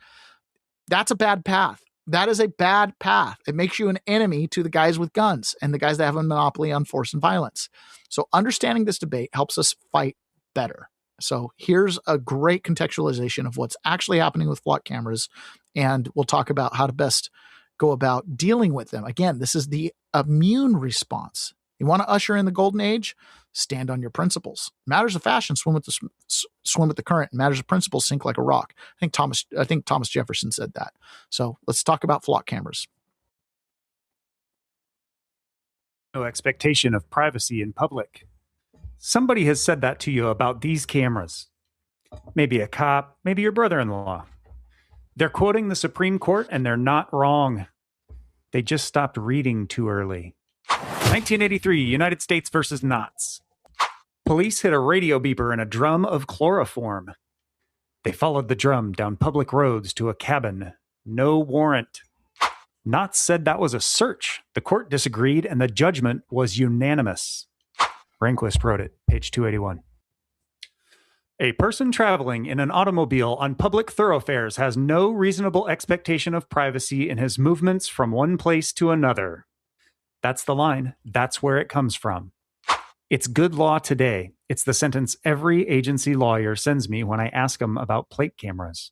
That's a bad path. That is a bad path. It makes you an enemy to the guys with guns and the guys that have a monopoly on force and violence. So understanding this debate helps us fight better. So here's a great contextualization of what's actually happening with flock cameras. And we'll talk about how to best go about dealing with them. Again, this is the immune response. You want to usher in the golden age? Stand on your principles. Matters of fashion, swim with the current. Matters of principles, sink like a rock. I think Thomas Jefferson said that. So let's talk about flock cameras. No expectation of privacy in public. Somebody has said that to you about these cameras. Maybe a cop, maybe your brother-in-law. They're quoting the Supreme Court and they're not wrong. They just stopped reading too early. 1983, United States versus Knots. Police hit a radio beeper in a drum of chloroform. They followed the drum down public roads to a cabin. No warrant. Knots said that was a search. The court disagreed, and the judgment was unanimous. Rehnquist wrote it, page 281. A person traveling in an automobile on public thoroughfares has no reasonable expectation of privacy in his movements from one place to another. That's the line. That's where it comes from. It's good law today. It's the sentence every agency lawyer sends me when I ask them about plate cameras.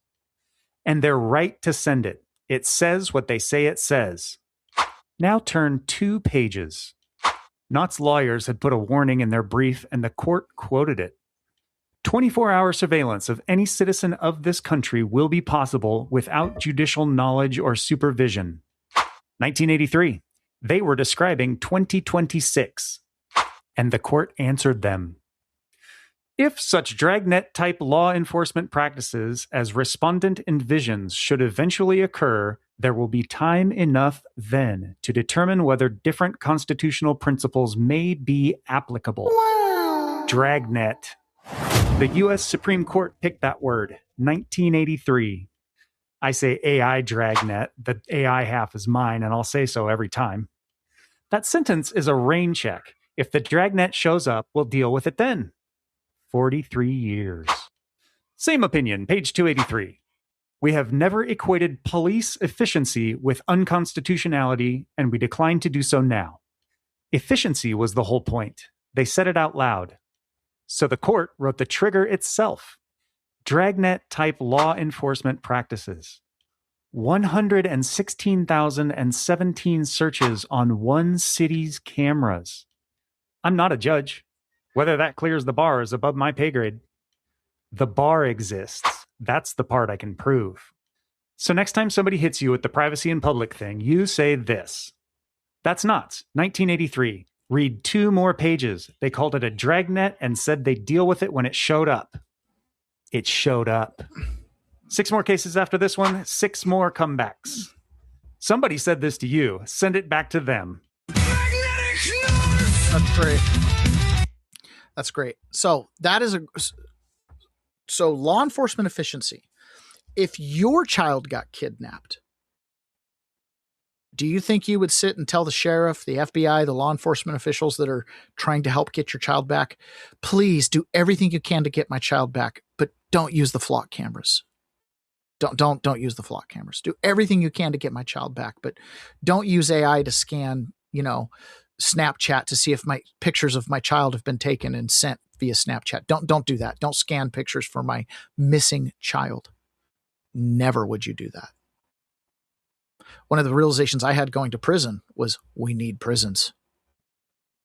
And they're right to send it. It says what they say it says. Now turn 2 pages. Knott's lawyers had put a warning in their brief, and the court quoted it. 24-hour surveillance of any citizen of this country will be possible without judicial knowledge or supervision. 1983. They were describing 2026, and the court answered them. If such dragnet-type law enforcement practices as respondent envisions should eventually occur, there will be time enough then to determine whether different constitutional principles may be applicable. Wow. Dragnet. The U.S. Supreme Court picked that word, 1983. I say AI dragnet. The AI half is mine, and I'll say so every time. That sentence is a rain check. If the dragnet shows up, we'll deal with it then. 43 years. Same opinion, page 283. We have never equated police efficiency with unconstitutionality, and we decline to do so now. Efficiency was the whole point. They said it out loud. So the court wrote the trigger itself. Dragnet-type law enforcement practices. 116,017 searches on one city's cameras. I'm not a judge. Whether that clears the bar is above my pay grade. The bar exists. That's the part I can prove. So next time somebody hits you with the privacy in public thing, you say this. That's nuts. 1983. Read 2 more pages. They called it a dragnet and said they'd deal with it when it showed up. It showed up. 6 more cases after this one, 6 more comebacks. Somebody said this to you. Send it back to them. That's great. That's great. So that is so law enforcement efficiency. If your child got kidnapped, do you think you would sit and tell the sheriff, the FBI, the law enforcement officials that are trying to help get your child back, please do everything you can to get my child back, but don't use the flock cameras. Don't use the flock cameras. Do everything you can to get my child back, but don't use AI to scan, Snapchat to see if my pictures of my child have been taken and sent via Snapchat. Don't do that. Don't scan pictures for my missing child. Never would you do that. One of the realizations I had going to prison was we need prisons,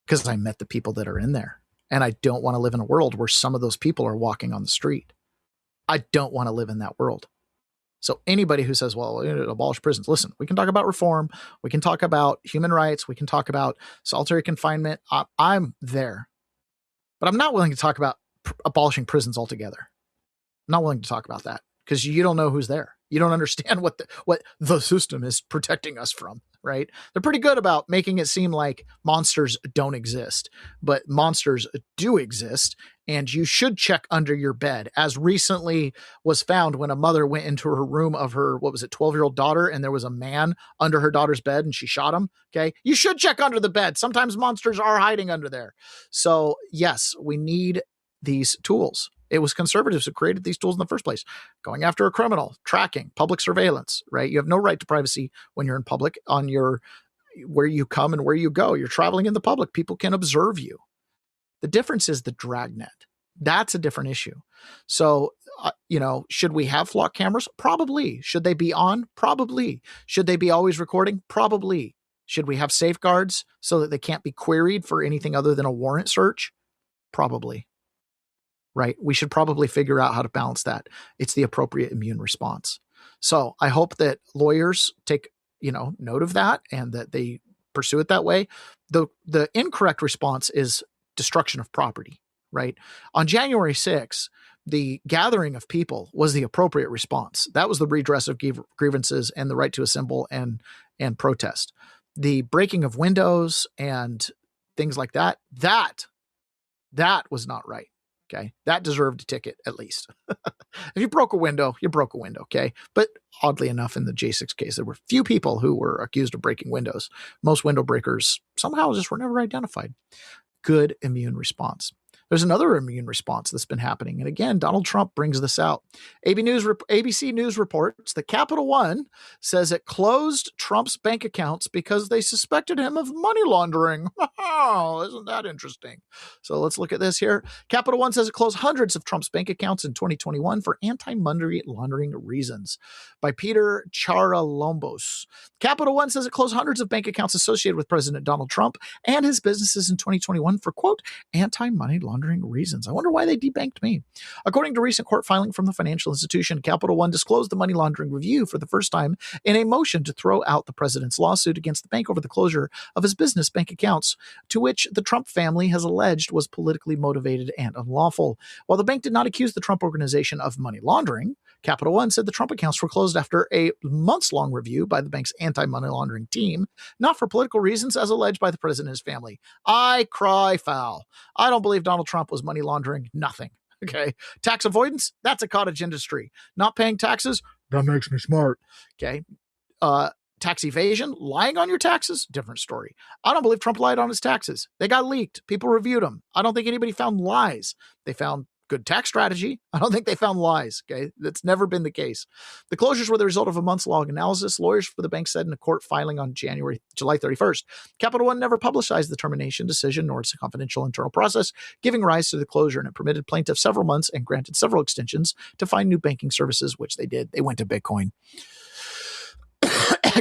because I met the people that are in there, and I don't want to live in a world where some of those people are walking on the street. I don't want to live in that world. So anybody who says, well, abolish prisons, listen, we can talk about reform. We can talk about human rights. We can talk about solitary confinement. I'm there, but I'm not willing to talk about abolishing prisons altogether. I'm not willing to talk about that, because you don't know who's there. You don't understand what the system is protecting us from, right? They're pretty good about making it seem like monsters don't exist, but monsters do exist, and you should check under your bed, as recently was found when a mother went into her room of her, 12-year-old daughter, and there was a man under her daughter's bed and she shot him. Okay. You should check under the bed. Sometimes monsters are hiding under there. So yes, we need these tools. It was conservatives who created these tools in the first place. Going after a criminal, tracking, public surveillance, right? You have no right to privacy when you're in public on where you come and where you go. You're traveling in the public. People can observe you. The difference is the dragnet. That's a different issue. So, should we have flock cameras? Probably. Should they be on? Probably. Should they be always recording? Probably. Should we have safeguards so that they can't be queried for anything other than a warrant search? Probably. Right? We should probably figure out how to balance that. It's the appropriate immune response. So I hope that lawyers take, note of that and that they pursue it that way. The incorrect response is destruction of property, right? On January 6th, the gathering of people was the appropriate response. That was the redress of grievances and the right to assemble and protest. The breaking of windows and things like that was not right. Okay. That deserved a ticket, at least. If you broke a window, you broke a window. Okay. But oddly enough, in the J6 case, there were few people who were accused of breaking windows. Most window breakers somehow just were never identified. Good immune response. There's another immune response that's been happening. And again, Donald Trump brings this out. ABC News reports that Capital One says it closed Trump's bank accounts because they suspected him of money laundering. Isn't that interesting? So let's look at this here. Capital One says it closed hundreds of Trump's bank accounts in 2021 for anti-money laundering reasons. By Peter Charalombos. Capital One says it closed hundreds of bank accounts associated with President Donald Trump and his businesses in 2021 for, quote, anti-money laundering reasons. I wonder why they debanked me. According to recent court filing from the financial institution, Capital One disclosed the money laundering review for the first time in a motion to throw out the president's lawsuit against the bank over the closure of his business bank accounts, to which the Trump family has alleged was politically motivated and unlawful. While the bank did not accuse the Trump organization of money laundering, Capital One said the Trump accounts were closed after a months-long review by the bank's anti-money laundering team, not for political reasons as alleged by the president and his family. I cry foul. I don't believe Donald Trump was money laundering nothing. Okay. Tax avoidance, that's a cottage industry. Not paying taxes, that makes me smart. Okay. Tax evasion, lying on your taxes, different story. I don't believe Trump lied on his taxes. They got leaked. People reviewed them. I don't think anybody found lies. They found good tax strategy. I don't think they found lies. Okay. That's never been the case. The closures were the result of a months-long analysis. Lawyers for the bank said in a court filing on July 31st, Capital One never publicized the termination decision, nor its confidential internal process, giving rise to the closure, and it permitted plaintiffs several months and granted several extensions to find new banking services, which they did. They went to Bitcoin.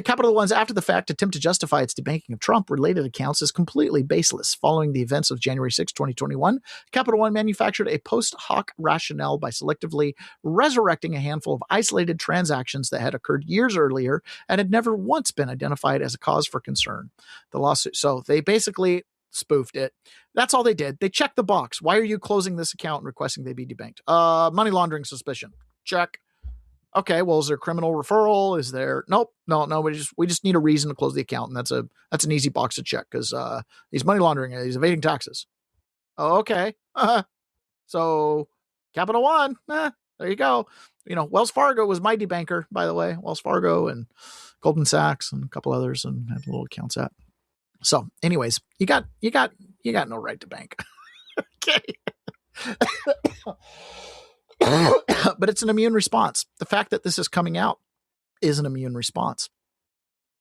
Capital One's after the fact attempt to justify its debanking of Trump-related accounts is completely baseless. Following the events of January 6, 2021, Capital One manufactured a post hoc rationale by selectively resurrecting a handful of isolated transactions that had occurred years earlier and had never once been identified as a cause for concern. The lawsuit. So they basically spoofed it. That's all they did. They checked the box. Why are you closing this account and requesting they be debanked? Money laundering suspicion. Check. Okay, well, is there criminal referral? Is there? Nope, no. We just need a reason to close the account, and that's an easy box to check because he's money laundering, he's evading taxes. Oh, okay. So Capital One, there you go. Wells Fargo was my debanker, by the way. Wells Fargo and Goldman Sachs and a couple others, and had little accounts at. So, anyways, you got no right to bank. Okay. But it's an immune response. The fact that this is coming out is an immune response.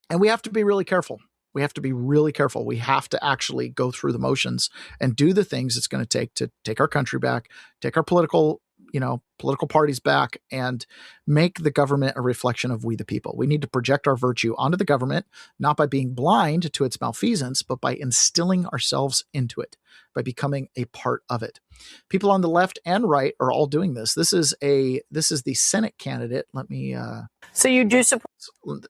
And we have to be really careful. We have to actually go through the motions and do the things it's going to take to take our country back, take our political parties back, and make the government a reflection of we the people. We need to project our virtue onto the government, not by being blind to its malfeasance, but by instilling ourselves into it, by becoming a part of it. People on the left and right are all doing this. This is the Senate candidate. Let me So you do support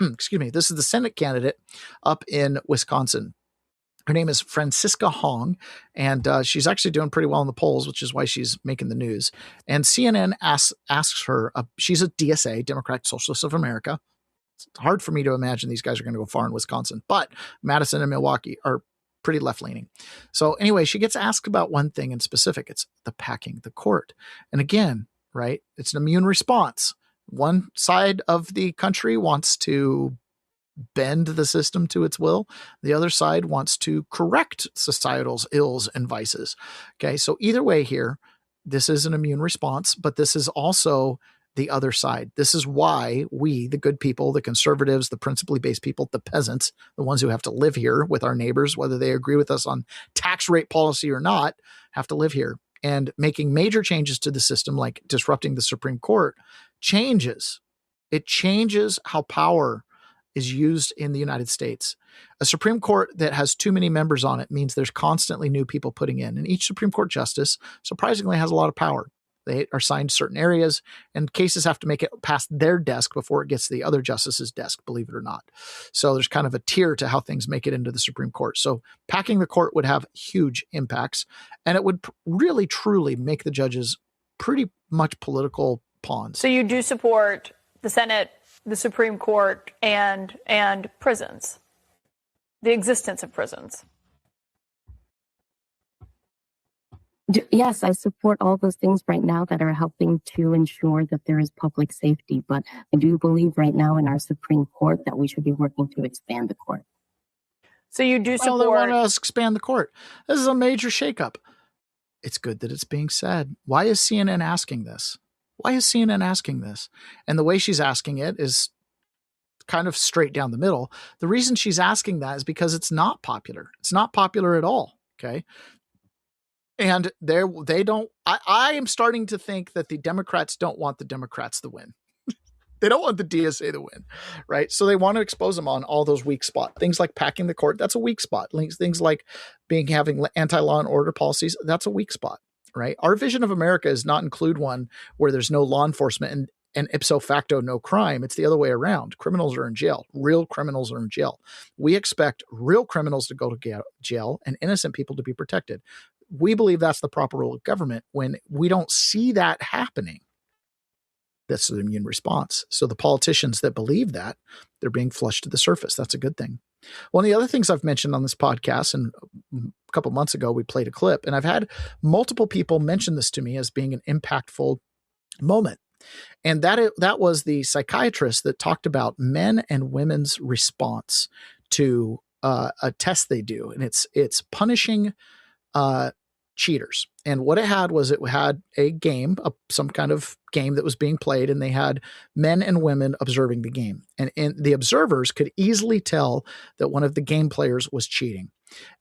excuse me. This is the Senate candidate up in Wisconsin. Her name is Francisca Hong, and she's actually doing pretty well in the polls, which is why she's making the news. And CNN asks her, she's a DSA, Democratic Socialists of America. It's hard for me to imagine these guys are going to go far in Wisconsin, but Madison and Milwaukee are pretty left-leaning. So anyway, she gets asked about one thing in specific. It's the packing the court. And again, right, it's an immune response. One side of the country wants to bend the system to its will. The other side wants to correct societal's ills and vices. Okay, so either way here, this is an immune response, but this is also the other side. This is why we, the good people, the conservatives, the principally based people, the peasants, the ones who have to live here with our neighbors, whether they agree with us on tax rate policy or not, have to live here. And making major changes to the system, like disrupting the Supreme Court, changes how power is used in the United States. A Supreme Court that has too many members on it means there's constantly new people putting in. And each Supreme Court justice, surprisingly, has a lot of power. They are assigned certain areas, and cases have to make it past their desk before it gets to the other justice's desk, believe it or not. So there's kind of a tier to how things make it into the Supreme Court. So packing the court would have huge impacts, and it would really, truly make the judges pretty much political pawns. So you do support the Senate, the Supreme Court, and prisons, the existence of prisons. Yes, I support all those things right now that are helping to ensure that there is public safety. But I do believe right now in our Supreme Court that we should be working to expand the court. So you do support... Well, they want us to expand the court. This is a major shakeup. It's good that it's being said. Why is CNN asking this? And the way she's asking it is kind of straight down the middle. The reason she's asking that is because it's not popular. It's not popular at all. Okay. And I am starting to think that the Democrats don't want the Democrats to win. They don't want the DSA to win, right? So they want to expose them on all those weak spots. Things like packing the court, that's a weak spot. Things like having anti-law and order policies, that's a weak spot, right? Our vision of America does not include one where there's no law enforcement and ipso facto no crime. It's the other way around. Criminals are in jail. Real criminals are in jail. We expect real criminals to go to jail and innocent people to be protected. We believe that's the proper role of government. When we don't see that happening, that's the immune response. So the politicians that believe that, they're being flushed to the surface. That's a good thing. One of the other things I've mentioned on this podcast, and a couple months ago, we played a clip, and I've had multiple people mention this to me as being an impactful moment. And that was the psychiatrist that talked about men and women's response to a test they do. And it's punishing cheaters. And what it had was it had a game, some kind of game that was being played, and they had men and women observing the game. And the observers could easily tell that one of the game players was cheating.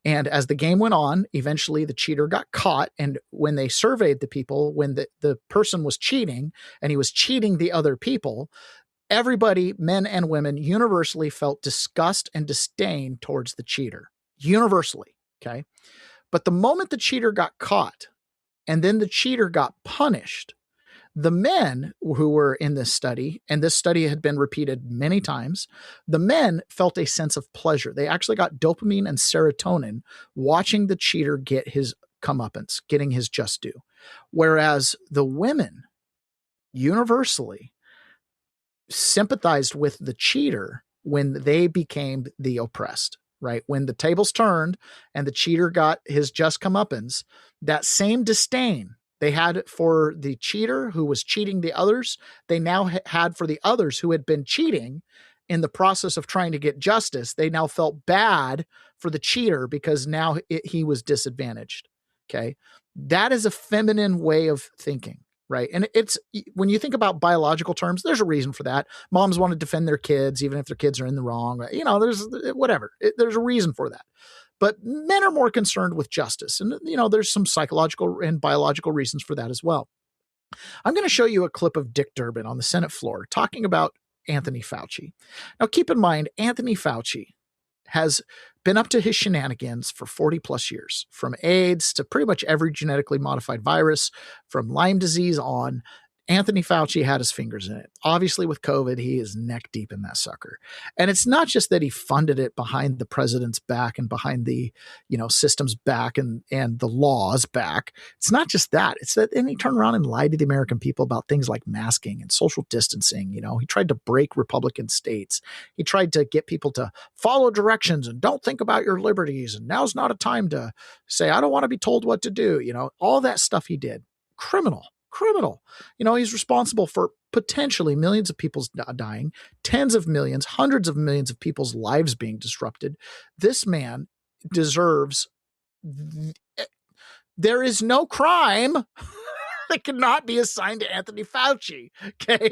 And as the game went on, eventually the cheater got caught. And when they surveyed the people, when the person was cheating and he was cheating the other people, everybody, men and women, universally felt disgust and disdain towards the cheater. Universally. Okay. But the moment the cheater got caught and then the cheater got punished, the men who were in this study, and this study had been repeated many times, the men felt a sense of pleasure. They actually got dopamine and serotonin watching the cheater get his comeuppance, getting his just due. Whereas the women universally sympathized with the cheater when they became the oppressed, right? When the tables turned and the cheater got his just comeuppance, that same disdain they had for the cheater who was cheating the others, they now had for the others who had been cheating in the process of trying to get justice. They now felt bad for the cheater because now he was disadvantaged. Okay. That is a feminine way of thinking, right? And it's, when you think about biological terms, there's a reason for that. Moms want to defend their kids, even if their kids are in the wrong, you know, there's whatever, there's a reason for that. But men are more concerned with justice. And, you know, there's some psychological and biological reasons for that as well. I'm going to show you a clip of Dick Durbin on the Senate floor talking about Anthony Fauci. Now, keep in mind, Anthony Fauci has been up to his shenanigans for 40 plus years, from AIDS to pretty much every genetically modified virus, from Lyme disease on. Anthony Fauci had his fingers in it. Obviously, with COVID, he is neck deep in that sucker. And it's not just that he funded it behind the president's back and behind the, you know, system's back and the law's back. It's not just that. It's that then he turned around and lied to the American people about things like masking and social distancing. You know, he tried to break Republican states. He tried to get people to follow directions and don't think about your liberties. And now's not a time to say, I don't want to be told what to do. You know, all that stuff he did. Criminal. You know, he's responsible for potentially millions of people dying, tens of millions, hundreds of millions of people's lives being disrupted. This man deserves, there is no crime that cannot be assigned to Anthony Fauci. Okay.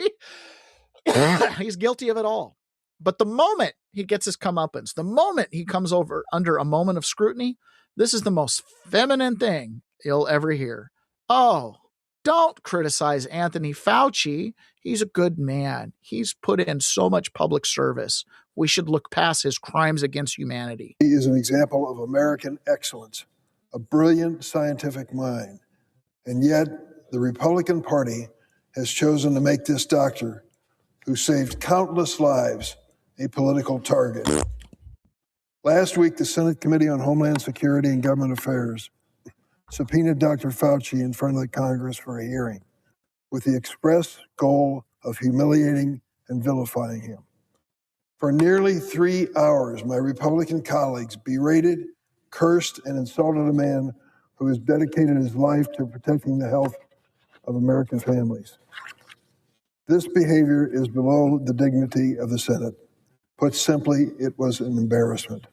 He's guilty of it all. But the moment he gets his comeuppance, the moment he comes over under a moment of scrutiny, this is the most feminine thing you'll ever hear. Oh, don't criticize Anthony Fauci. He's a good man. He's put in so much public service. We should look past his crimes against humanity. He is an example of American excellence, a brilliant scientific mind. And yet, the Republican Party has chosen to make this doctor, who saved countless lives, a political target. Last week, the Senate Committee on Homeland Security and Government Affairs subpoenaed Dr. Fauci in front of the Congress for a hearing with the express goal of humiliating and vilifying him. For nearly 3 hours, my Republican colleagues berated, cursed, and insulted a man who has dedicated his life to protecting the health of American families. This behavior is below the dignity of the Senate. Put simply, it was an embarrassment.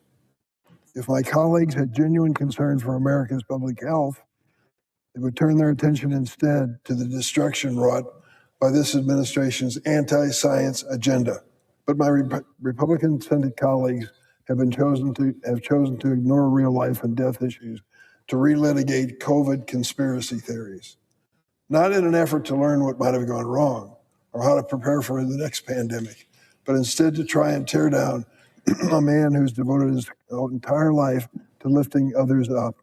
If my colleagues had genuine concern for America's public health, they would turn their attention instead to the destruction wrought by this administration's anti-science agenda. But my Republican Senate colleagues have chosen to ignore real life and death issues to relitigate COVID conspiracy theories, not in an effort to learn what might have gone wrong or how to prepare for the next pandemic, but instead to try and tear down a man who's devoted his entire life to lifting others up.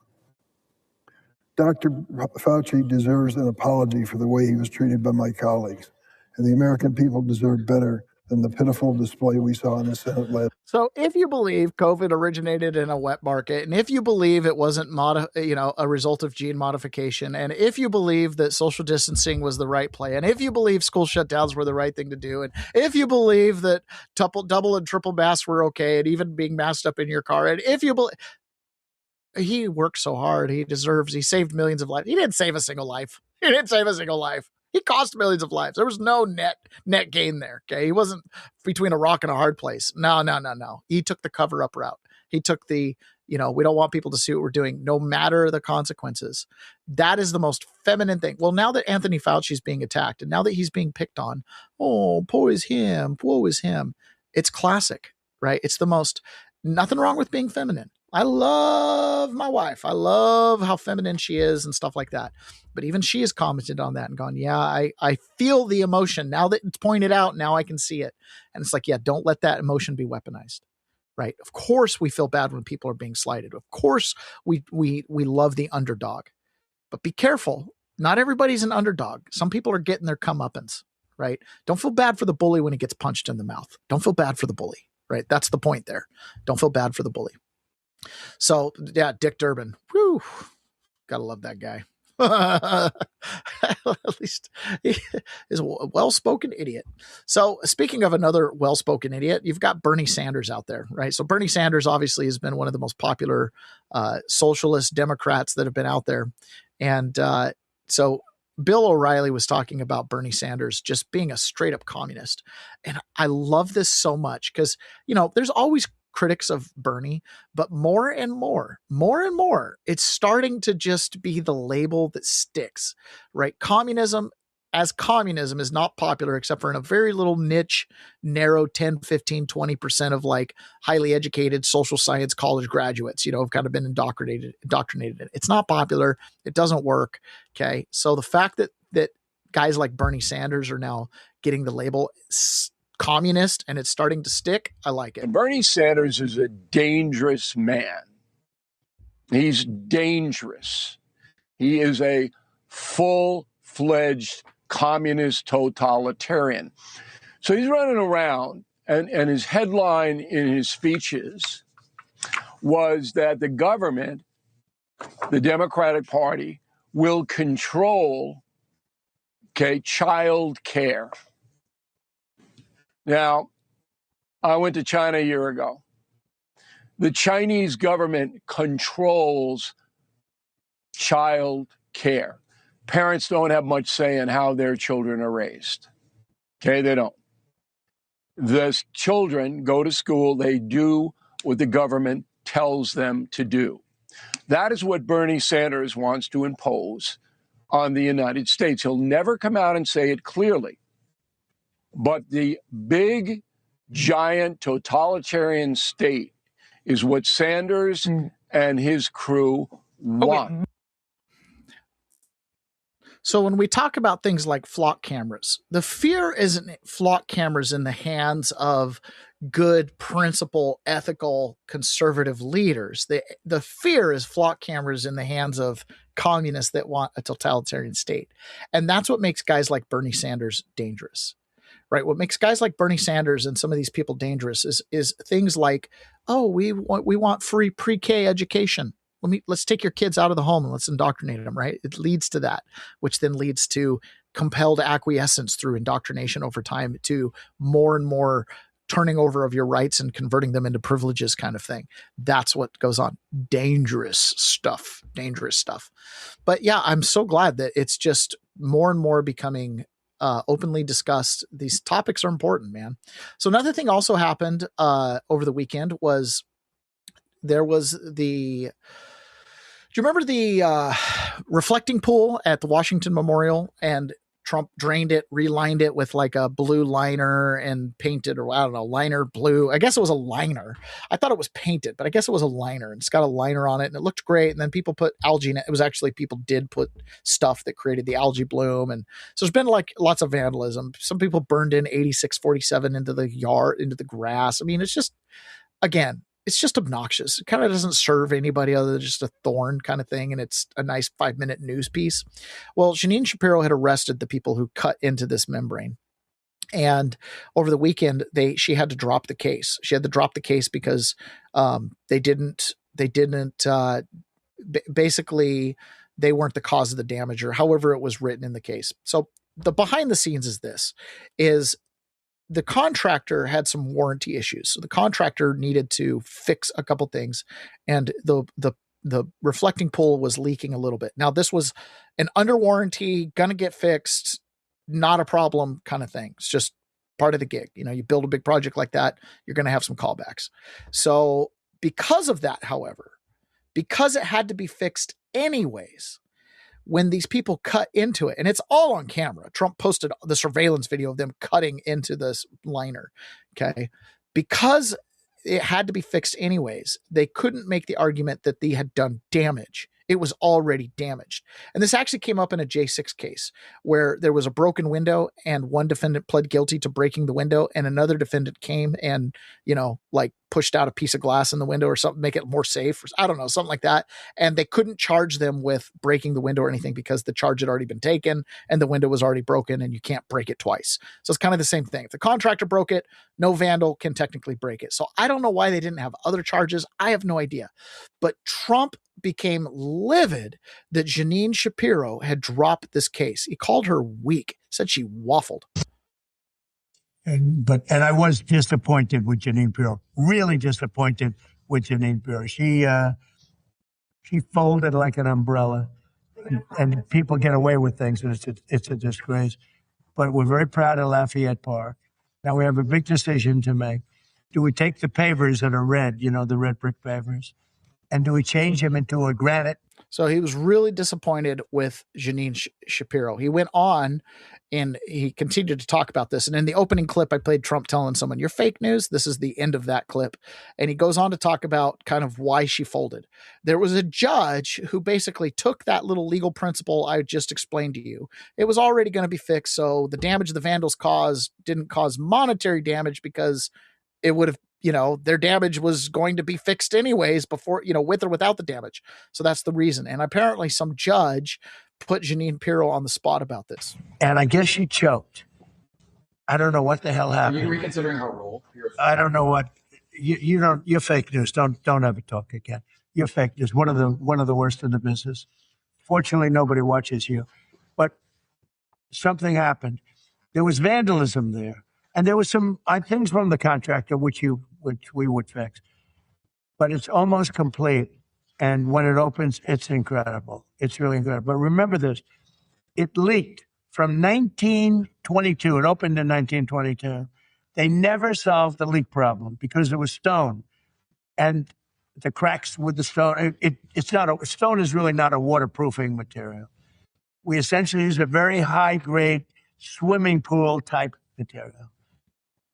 Dr. Fauci deserves an apology for the way he was treated by my colleagues, and the American people deserve better than the pitiful display we saw in the Senate last. So if you believe COVID originated in a wet market, and if you believe it wasn't a result of gene modification, and if you believe that social distancing was the right play, and if you believe school shutdowns were the right thing to do, and if you believe that double and triple masks were okay, and even being masked up in your car, and if you believe, he worked so hard, he saved millions of lives. He didn't save a single life. He cost millions of lives. There was no net gain there. Okay. He wasn't between a rock and a hard place. No. He took the cover up route. He took we don't want people to see what we're doing, no matter the consequences. That is the most feminine thing. Well, now that Anthony Fauci is being attacked and now that he's being picked on, oh, woe is him. It's classic, right? It's nothing wrong with being feminine. I love my wife. I love how feminine she is and stuff like that. But even she has commented on that and gone, yeah, I feel the emotion. Now that it's pointed out, now I can see it. And it's like, yeah, don't let that emotion be weaponized. Right? Of course we feel bad when people are being slighted. Of course we love the underdog. But be careful. Not everybody's an underdog. Some people are getting their comeuppance, right? Don't feel bad for the bully when he gets punched in the mouth. Don't feel bad for the bully, right? That's the point there. Don't feel bad for the bully. So, yeah, Dick Durbin. Whew. Gotta love that guy. At least he is a well-spoken idiot. So speaking of another well-spoken idiot, you've got Bernie Sanders out there, right? So Bernie Sanders obviously has been one of the most popular socialist Democrats that have been out there. And so Bill O'Reilly was talking about Bernie Sanders just being a straight up communist. And I love this so much because, you know, there's always critics of Bernie, but more and more, it's starting to just be the label that sticks, right? Communism is not popular except for in a very little niche, narrow 10, 15, 20% of like highly educated social science college graduates, you know, have kind of been indoctrinated. It's not popular. It doesn't work. Okay. So the fact that guys like Bernie Sanders are now getting the label communist and it's starting to stick, I like it. Bernie Sanders is a dangerous man. He's dangerous. He is a full-fledged communist totalitarian. So he's running around, and his headline in his speeches was that the government, the Democratic Party, will control, child care. Now, I went to China a year ago. The Chinese government controls child care. Parents don't have much say in how their children are raised. They don't. The children go to school. They do what the government tells them to do. That is what Bernie Sanders wants to impose on the United States. He'll never come out and say it clearly. But the big, giant totalitarian state is what Sanders and his crew want. Okay. So when we talk about things like flock cameras, the fear isn't flock cameras in the hands of good, principled, ethical, conservative leaders. The fear is flock cameras in the hands of communists that want a totalitarian state. And that's what makes guys like Bernie Sanders dangerous. Right. What makes guys like Bernie Sanders and some of these people dangerous is things like, oh, we want free pre-K education. Let's take your kids out of the home and let's indoctrinate them. Right. It leads to that, which then leads to compelled acquiescence through indoctrination over time to more and more turning over of your rights and converting them into privileges kind of thing. That's what goes on. Dangerous stuff. But yeah, I'm so glad that it's just more and more becoming openly discussed. These topics are important, man. So another thing also happened over the weekend was there was do you remember the reflecting pool at the Washington Memorial? And Trump drained it, relined it with like a blue liner and painted, or I don't know, liner blue. I guess it was a liner. I thought it was painted, but I guess it was a liner, and it's got a liner on it and it looked great. And then people put algae in it. It was actually, people did put stuff that created the algae bloom. And so there's been like lots of vandalism. Some people burned in 8647 into the yard, into the grass. I mean, it's just, again, it's just obnoxious. It kind of doesn't serve anybody other than just a thorn kind of thing. And it's a nice 5-minute news piece. Well, Jeanine Shapiro had arrested the people who cut into this membrane. And over the weekend, she had to drop the case. She had to drop the case because basically they weren't the cause of the damage, or however it was written in the case. So the behind the scenes is the contractor had some warranty issues. So the contractor needed to fix a couple things, and the reflecting pool was leaking a little bit. Now, this was an under warranty, gonna get fixed, not a problem kind of thing. It's just part of the gig. You know, you build a big project like that, you're going to have some callbacks. So because of that, however, because it had to be fixed anyways, when these people cut into it, and it's all on camera, Trump posted the surveillance video of them cutting into this liner. Okay. Because it had to be fixed anyways. They couldn't make the argument that they had done damage. It was already damaged. And this actually came up in a J6 case where there was a broken window and one defendant pled guilty to breaking the window and another defendant came and, like pushed out a piece of glass in the window or something, make it more safe. Or, I don't know, something like that. And they couldn't charge them with breaking the window or anything because the charge had already been taken and the window was already broken and you can't break it twice. So it's kind of the same thing. If the contractor broke it, no vandal can technically break it. So I don't know why they didn't have other charges. I have no idea. But Trump became livid that Jeanine Shapiro had dropped this case. He called her weak, said she waffled. And I was disappointed with Jeanine Shapiro, really disappointed with Jeanine Shapiro. She folded like an umbrella, and people get away with things, and it's a disgrace. But we're very proud of Lafayette Park. Now we have a big decision to make. Do we take the pavers that are red, the red brick pavers, and do we change them into a granite? So he was really disappointed with Jeanine Shapiro. He went on and he continued to talk about this. And in the opening clip, I played Trump telling someone, "You're fake news." This is the end of that clip. And he goes on to talk about kind of why she folded. There was a judge who basically took that little legal principle I just explained to you. It was already going to be fixed. So the damage the vandals caused didn't cause monetary damage because it would have, their damage was going to be fixed anyways before, with or without the damage. So that's the reason. And apparently some judge put Jeanine Pirro on the spot about this. And I guess she choked. I don't know what the hell happened. Are you reconsidering her role? I don't know what you're fake news. Don't ever talk again. You're fake news. One of the worst in the business. Fortunately, nobody watches you. But something happened. There was vandalism there. And there was some things from the contractor which we would fix, but it's almost complete. And when it opens, it's incredible. It's really incredible. But remember this: it leaked from 1922. It opened in 1922. They never solved the leak problem because it was stone, and the cracks with the stone. Stone is really not a waterproofing material. We essentially use a very high grade swimming pool type material,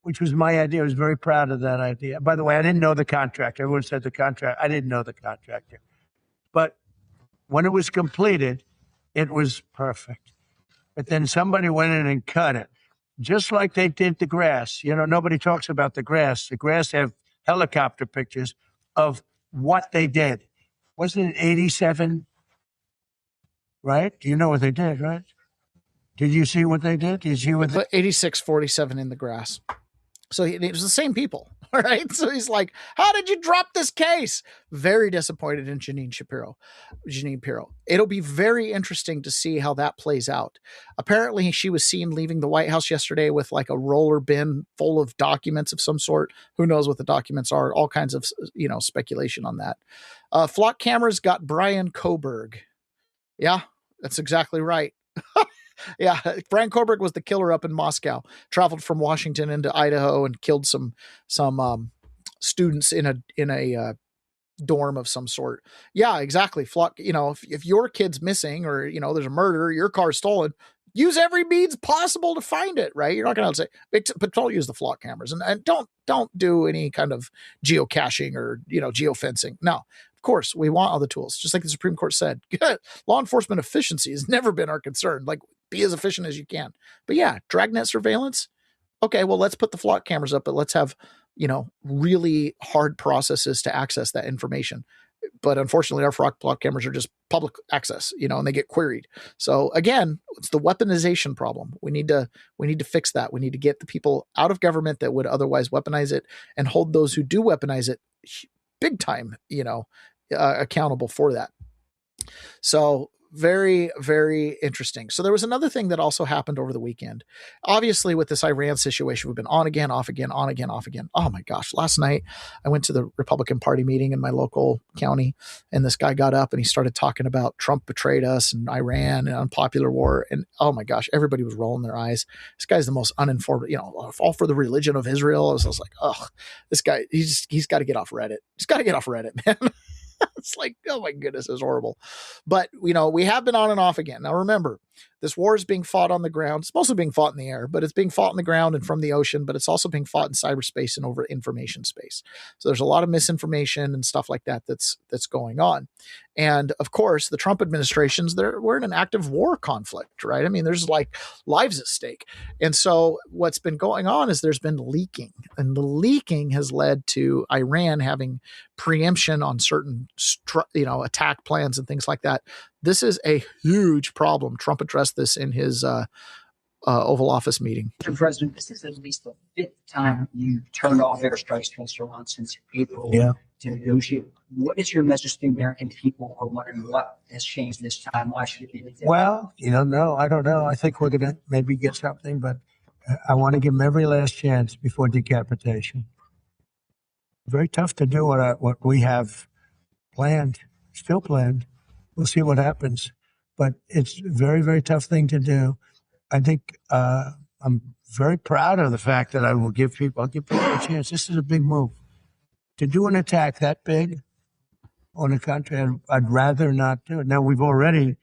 which was my idea. I was very proud of that idea. By the way, I didn't know the contractor. Everyone said the contractor. I didn't know the contractor. But when it was completed, it was perfect. But then somebody went in and cut it, just like they did the grass. Nobody talks about the grass. The grass have helicopter pictures of what they did. Wasn't it 87? Right? Do you know what they did, right? Did you see what they did? Did you see what they put 86-47 in the grass? So it was the same people, all right? So he's like, "How did you drop this case?" Very disappointed in Jeanine Pirro. It'll be very interesting to see how that plays out. Apparently, she was seen leaving the White House yesterday with like a roller bin full of documents of some sort. Who knows what the documents are? All kinds of, speculation on that. Flock cameras got Brian Coburg. Yeah, that's exactly right. Yeah, Brian Koberg was the killer up in Moscow. Traveled from Washington into Idaho and killed some students in a dorm of some sort. Yeah, exactly. Flock. If your kid's missing or there's a murder, your car's stolen, use every means possible to find it. Right? You're not going to say, but don't use the flock cameras and don't do any kind of geocaching or geofencing. No. Of course, we want all the tools, just like the Supreme Court said. Law enforcement efficiency has never been our concern. Like, be as efficient as you can. But yeah, dragnet surveillance. Okay, well, let's put the flock cameras up, but let's have, really hard processes to access that information. But unfortunately, our flock cameras are just public access, and they get queried. So again, it's the weaponization problem. We need to fix that. We need to get the people out of government that would otherwise weaponize it and hold those who do weaponize it big time, accountable for that. So very, very interesting. So there was another thing that also happened over the weekend. Obviously, with this Iran situation, we've been on again, off again, on again, off again. Oh my gosh. Last night, I went to the Republican Party meeting in my local county, and this guy got up and he started talking about Trump betrayed us and Iran and unpopular war. And oh my gosh, everybody was rolling their eyes. This guy's the most uninformed, all for the religion of Israel. I was like, oh, this guy, he's got to get off Reddit. He's got to get off Reddit, man. It's like, oh my goodness, it's horrible. But, we have been on and off again. Now, remember, This war is being fought on the ground. It's mostly being fought in the air, but it's being fought on the ground and from the ocean, but it's also being fought in cyberspace and over information space. So there's a lot of misinformation and stuff like that that's going on. And of course, the Trump administrations, we're in an active war conflict, right? I mean, there's like lives at stake. And so what's been going on is there's been leaking, and the leaking has led to Iran having preemption on certain, attack plans and things like that. This is a huge problem. Trump addressed this in his Oval Office meeting. Mr. President, this is at least the 5th time you turned off airstrikes to Iran since April to negotiate. What is your message to the American people who are wondering what has changed this time? Why should it be different? Well, no, I don't know. I think we're going to maybe get something, but I want to give them every last chance before decapitation. Very tough to do what we have planned, still planned. We'll see what happens. But it's a very, very tough thing to do. I think I'm very proud of the fact that I'll give people a chance. This is a big move. To do an attack that big on a country, I'd rather not do it. Now, we've already,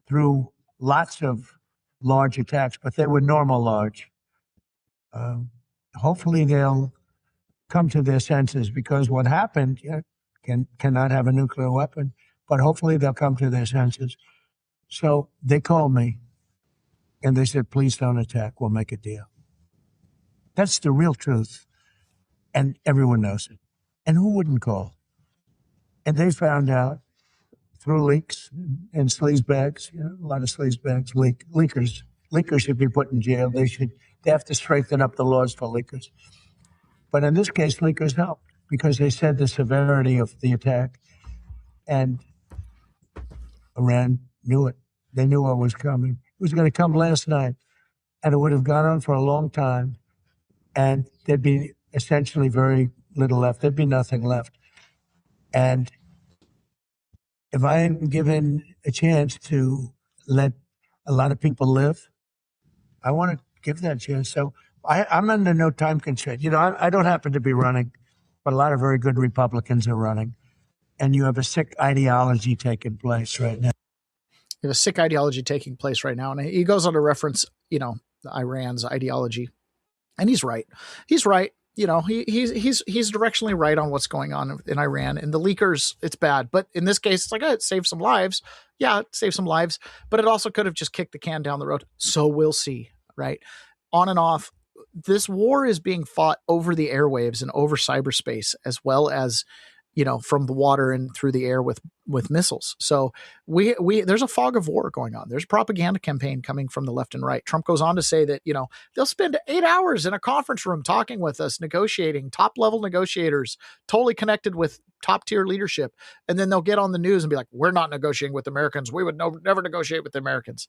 through lots of large attacks, but they were normal large. Hopefully they'll come to their senses, because what happened cannot have a nuclear weapon, but hopefully they'll come to their senses. So they called me and they said, please don't attack. We'll make a deal. That's the real truth. And everyone knows it. And who wouldn't call? And they found out through leaks and sleazebags, a lot of sleazebags, leakers. Leakers should be put in jail. They have to strengthen up the laws for leakers. But in this case, leakers helped because they said the severity of the attack, and Iran knew it. They knew what was coming. It was going to come last night, and it would have gone on for a long time, and there'd be essentially very little left. There'd be nothing left. And if I am given a chance to let a lot of people live, I want to give that chance. So I'm under no time constraint. I don't happen to be running, but a lot of very good Republicans are running. And you have a sick ideology taking place right now. You have a sick ideology taking place right now. And he goes on to reference, Iran's ideology. And he's right. He's right. He's directionally right on what's going on in Iran. And the leakers, it's bad. But in this case, it's like, it saved some lives. Yeah, it saved some lives. But it also could have just kicked the can down the road. So we'll see, right? On and off. This war is being fought over the airwaves and over cyberspace, as well as, from the water and through the air with missiles. So there's a fog of war going on. There's a propaganda campaign coming from the left and right. Trump goes on to say that, they'll spend 8 hours in a conference room talking with us, negotiating, top level negotiators, totally connected with top tier leadership. And then they'll get on the news and be like, we're not negotiating with Americans. We would never negotiate with the Americans.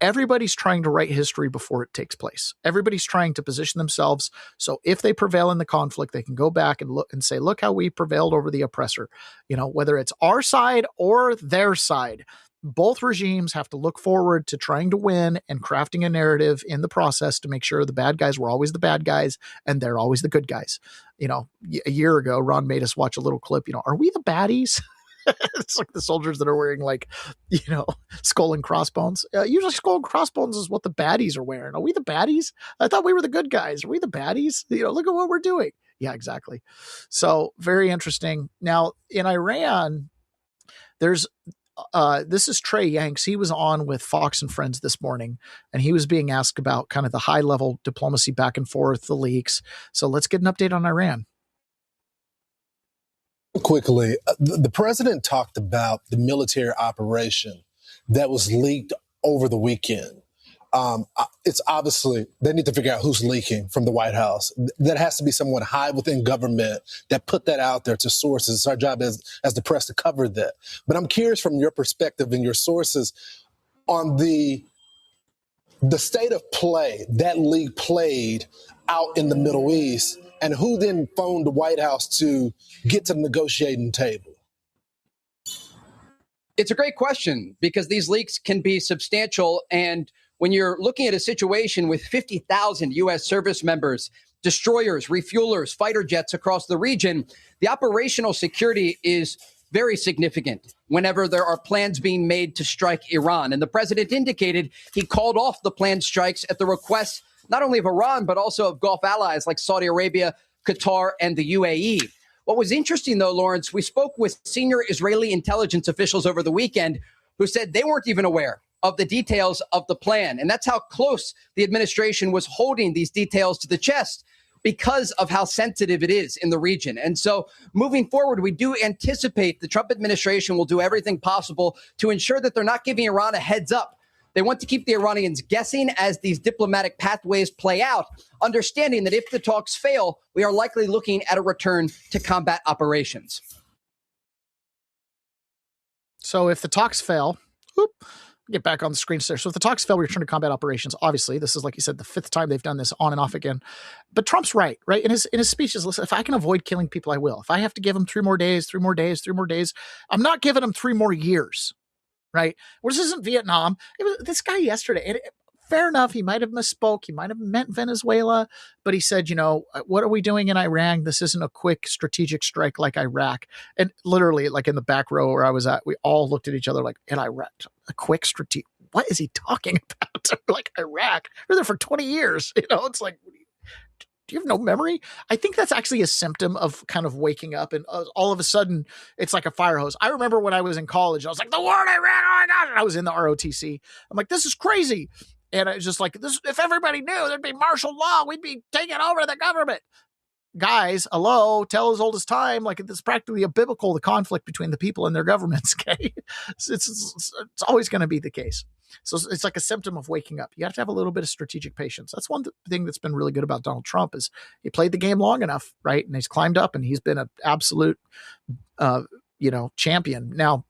Everybody's trying to write history before it takes place. Everybody's trying to position themselves so if they prevail in the conflict, they can go back and look and say, look how we prevailed over the oppressor. Whether it's our side or their side, both regimes have to look forward to trying to win and crafting a narrative in the process to make sure the bad guys were always the bad guys and they're always the good guys. A year ago, Ron made us watch a little clip, are we the baddies? It's like the soldiers that are wearing skull and crossbones. Usually skull and crossbones is what the baddies are wearing. Are we the baddies? I thought we were the good guys. Are we the baddies? Look at what we're doing. Yeah, exactly. So very interesting. Now in Iran, there's this is Trey Yanks. He was on with Fox and Friends this morning, and he was being asked about kind of the high level diplomacy back and forth, the leaks. So let's get an update on Iran. Quickly, the president talked about the military operation that was leaked over the weekend. It's obviously, they need to figure out who's leaking from the White House. That has to be someone high within government that put that out there to sources. It's our job as the press to cover that. But I'm curious from your perspective and your sources on the state of play that league played out in the Middle East, and who then phoned the White House to get to the negotiating table? It's a great question because these leaks can be substantial. And when you're looking at a situation with 50,000 U.S. service members, destroyers, refuelers, fighter jets across the region, the operational security is very significant whenever there are plans being made to strike Iran. And the president indicated he called off the planned strikes at the request not only of Iran, but also of Gulf allies like Saudi Arabia, Qatar, and the UAE. What was interesting, though, Lawrence, we spoke with senior Israeli intelligence officials over the weekend who said they weren't even aware of the details of the plan. And that's how close the administration was holding these details to the chest because of how sensitive it is in the region. And so moving forward, we do anticipate the Trump administration will do everything possible to ensure that they're not giving Iran a heads up. They want to keep the Iranians guessing as these diplomatic pathways play out, understanding that if the talks fail, we are likely looking at a return to combat operations. So if the talks fail, get back on the screen there. So if the talks fail, we return to combat operations. Obviously, this is, like you said, the 5th time they've done this on and off again. But Trump's right? In his speeches, listen, if I can avoid killing people, I will. If I have to give them 3 more days, I'm not giving them 3 more years. Right? Well, this isn't Vietnam. It was this guy yesterday. And fair enough. He might have misspoke. He might have meant Venezuela, but he said, what are we doing in Iran? This isn't a quick strategic strike like Iraq. And literally, like in the back row where I was at, we all looked at each other like, in Iraq, a quick strategic. What is he talking about? Like Iraq. We're there for 20 years. It's like, do you have no memory? I think that's actually a symptom of kind of waking up, and all of a sudden it's like a fire hose. I remember when I was in college, I was like, the war in Iran, oh my God. And I was in the ROTC. I'm like, this is crazy. And I was just like, this, if everybody knew, there'd be martial law. We'd be taking over the government. Guys, hello, tell as old as time. Like, it's practically a biblical, the conflict between the people and their governments. Okay. It's always going to be the case. So it's like a symptom of waking up. You have to have a little bit of strategic patience. That's one thing that's been really good about Donald Trump is he played the game long enough, right? And he's climbed up and he's been an absolute, champion. Now,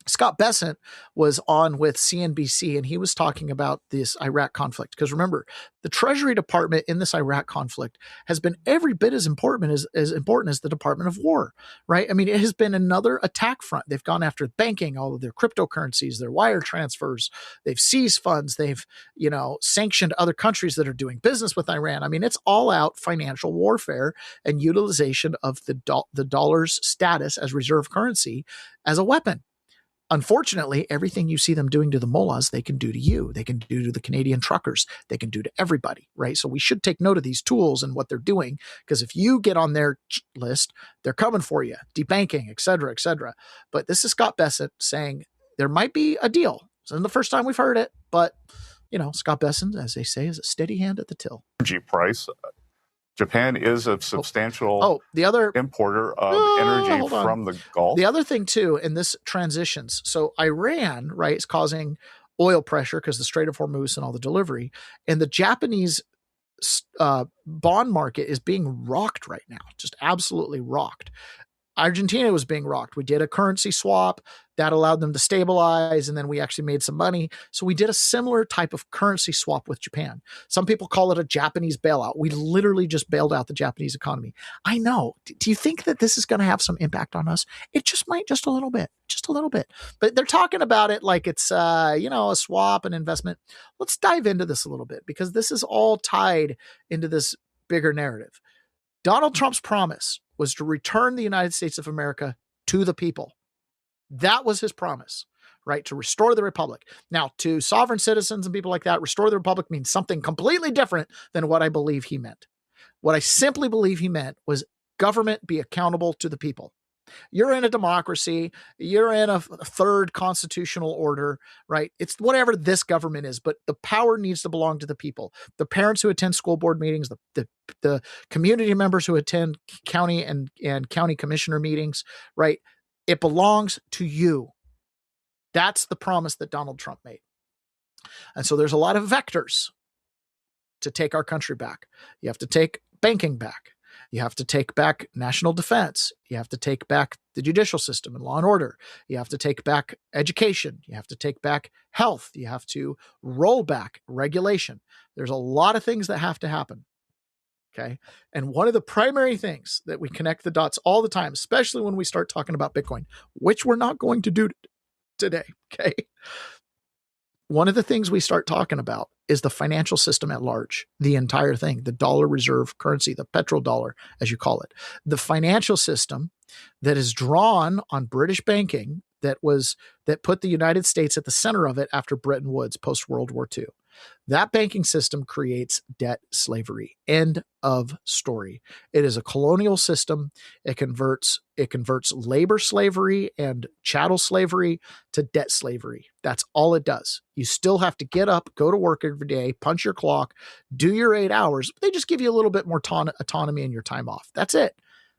Scott Bessent was on with CNBC and he was talking about this Iraq conflict. Because remember, the Treasury Department in this Iraq conflict has been every bit as important as the Department of War, right? I mean, it has been another attack front. They've gone after banking, all of their cryptocurrencies, their wire transfers. They've seized funds. They've, sanctioned other countries that are doing business with Iran. I mean, it's all out financial warfare and utilization of the dollar's status as reserve currency as a weapon. Unfortunately, everything you see them doing to the mullahs, they can do to you. They can do to the Canadian truckers. They can do to everybody, right? So we should take note of these tools and what they're doing, because if you get on their list, they're coming for you, debanking, et cetera, et cetera. But this is Scott Bessent saying there might be a deal. It's not the first time we've heard it, but, Scott Bessent, as they say, is a steady hand at the till. Energy price. Japan is a substantial importer of energy from the Gulf. The other thing, too, and this transitions. So Iran, right, is causing oil pressure because the Strait of Hormuz and all the delivery. And the Japanese bond market is being rocked right now, just absolutely rocked. Argentina was being rocked. We did a currency swap that allowed them to stabilize, and then we actually made some money. So we did a similar type of currency swap with Japan. Some people call it a Japanese bailout. We literally just bailed out the Japanese economy. I know. Do you think that this is going to have some impact on us? It just might, just a little bit. But they're talking about it like it's, a swap, an investment. Let's dive into this a little bit, because this is all tied into this bigger narrative. Donald Trump's promise was to return the United States of America to the people. That was his promise, right? To restore the republic. Now, to sovereign citizens and people like that, restore the republic means something completely different than what I believe he meant. What I simply believe he meant was government be accountable to the people. You're in a democracy. You're in a third constitutional order, right? It's whatever this government is, but the power needs to belong to the people. The parents who attend school board meetings, the community members who attend county and county commissioner meetings, right? It belongs to you. That's the promise that Donald Trump made. And so there's a lot of vectors to take our country back. You have to take banking back. You have to take back national defense. You have to take back the judicial system and law and order. You have to take back education. You have to take back health. You have to roll back regulation. There's a lot of things that have to happen. Okay. And one of the primary things that we connect the dots all the time, especially when we start talking about Bitcoin, which we're not going to do today. Okay. one of the things we start talking about is the financial system at large, the entire thing, the dollar reserve currency, the petrodollar, as you call it, the financial system that is drawn on British banking that put the United States at the center of it after Bretton Woods post World War II. That banking system creates debt slavery. End of story. It is a colonial system. It converts labor slavery and chattel slavery to debt slavery. That's all it does. You still have to get up, go to work every day, punch your clock, do your 8 hours. They just give you a little bit more autonomy and your time off. That's it.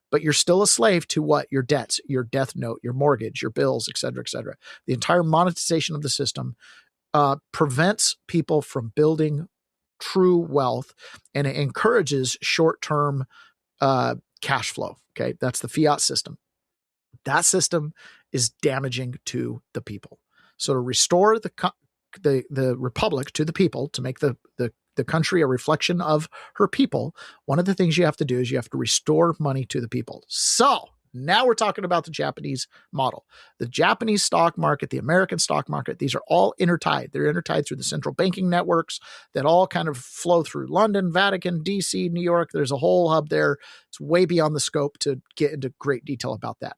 But you're still a slave to what? Your debts, your death note, your mortgage, your bills, et cetera, et cetera. The entire monetization of the system prevents people from building true wealth, and it encourages short-term cash flow. Okay, that's the fiat system. That system is damaging to the people. So to restore the republic to the people, to make the country a reflection of her people, one of the things you have to do is you have to restore money to the people. So now we're talking about the Japanese model. The Japanese stock market, the American stock market, these are all intertied. They're intertied through the central banking networks that all kind of flow through London, Vatican, DC, New York. There's a whole hub there. It's way beyond the scope to get into great detail about that.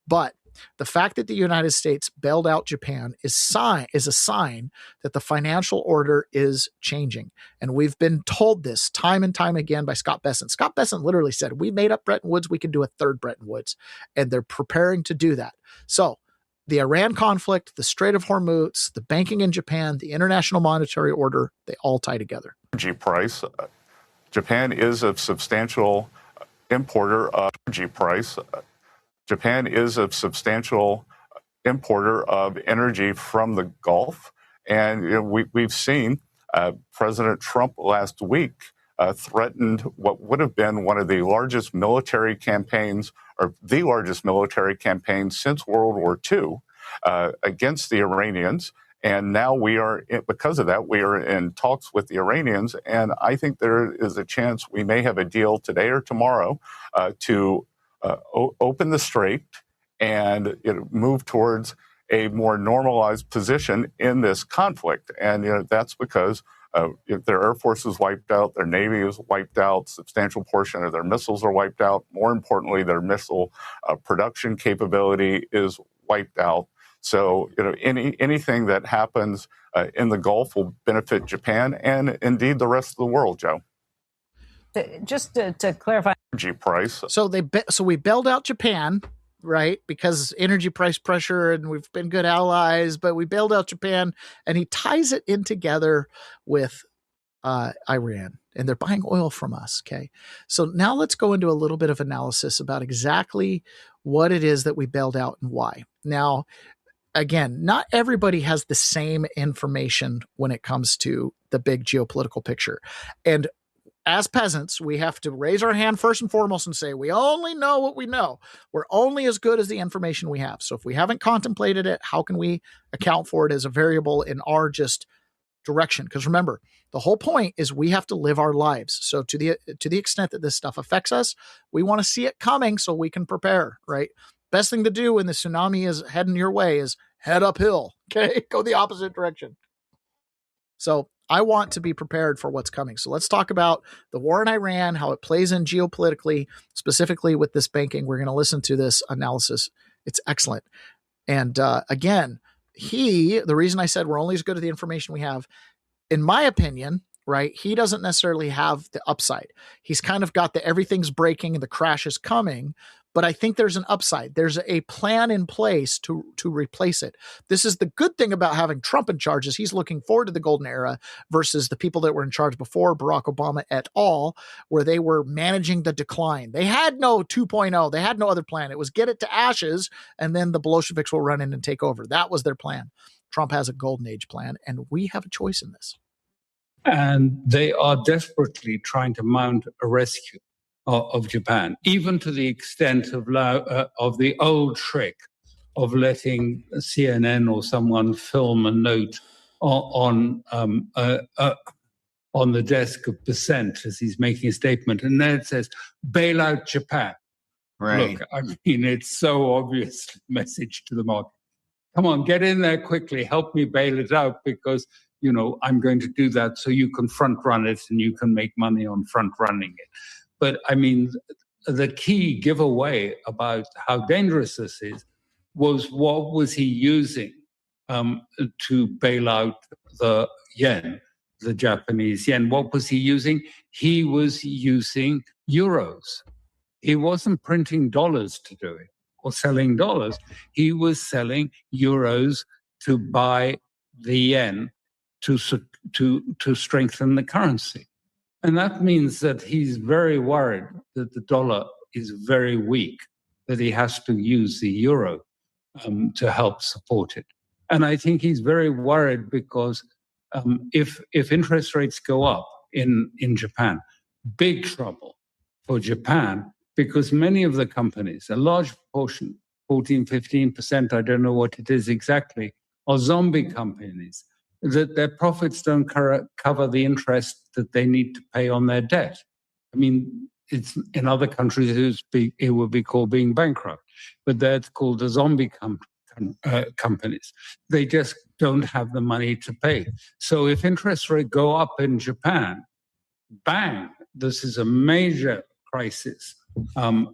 But the fact that the United States bailed out Japan is a sign that the financial order is changing. And we've been told this time and time again by Scott Bessent. Scott Bessent literally said, we made up Bretton Woods, we can do a third Bretton Woods. And they're preparing to do that. So the Iran conflict, the Strait of Hormuz, the banking in Japan, the international monetary order, they all tie together. Energy price. Japan is a substantial importer of energy price. Japan is a substantial importer of energy from the Gulf. And we've seen President Trump last week threatened what would have been one of the largest military campaigns, or the largest military campaign since World War II against the Iranians. And now because of that, we are in talks with the Iranians. And I think there is a chance we may have a deal today or tomorrow to open the strait and move towards a more normalized position in this conflict. And that's because their Air Force is wiped out, their Navy is wiped out, substantial portion of their missiles are wiped out. More importantly, their missile production capability is wiped out. So anything that happens in the Gulf will benefit Japan and indeed the rest of the world, Joe. Just to clarify, energy price. So we bailed out Japan, right? Because energy price pressure, and we've been good allies, but we bailed out Japan, and he ties it in together with Iran, and they're buying oil from us. Okay. So now let's go into a little bit of analysis about exactly what it is that we bailed out and why. Now, again, not everybody has the same information when it comes to the big geopolitical picture. And as peasants, we have to raise our hand first and foremost and say, we only know what we know. We're only as good as the information we have. So if we haven't contemplated it, how can we account for it as a variable in our just direction? Because remember, the whole point is we have to live our lives. So to the extent that this stuff affects us, we want to see it coming so we can prepare, right? Best thing to do when the tsunami is heading your way is head uphill, okay? Go the opposite direction. So I want to be prepared for what's coming. So let's talk about the war in Iran, how it plays in geopolitically, specifically with this banking. We're going to listen to this analysis. It's excellent. And again, the reason I said we're only as good as the information we have, in my opinion, right, he doesn't necessarily have the upside. He's kind of got the everything's breaking and the crash is coming, but I think there's an upside. There's a plan in place to replace it. This is the good thing about having Trump in charge, is he's looking forward to the golden era versus the people that were in charge before Barack Obama et al., where they were managing the decline. They had no 2.0. They had no other plan. It was get it to ashes, and then the Bolsheviks will run in and take over. That was their plan. Trump has a golden age plan, and we have a choice in this. And they are desperately trying to mount a rescue of Japan, even to the extent of the old trick of letting CNN or someone film a note on the desk of Peasants as he's making a statement, and then it says, "Bail out Japan." Right. Look, I mean, it's so obvious message to the market. come on, get in there quickly, help me bail it out because, I'm going to do that so you can front run it and you can make money on front running it. But I mean, the key giveaway about how dangerous this is was what was he using to bail out the yen, the Japanese yen? What was he using? He was using euros. He wasn't printing dollars to do it or selling dollars. He was selling euros to buy the yen to strengthen the currency. And that means that he's very worried that the dollar is very weak, that he has to use the euro to help support it. And I think he's very worried because if interest rates go up in Japan, big trouble for Japan, because many of the companies, a large portion, 14, 15%, I don't know what it is exactly, are zombie companies, that their profits don't cover the interest that they need to pay on their debt. I mean, it's in other countries it would be called being bankrupt, but they're called the zombie companies. They just don't have the money to pay. So if interest rates go up in Japan, bang, this is a major crisis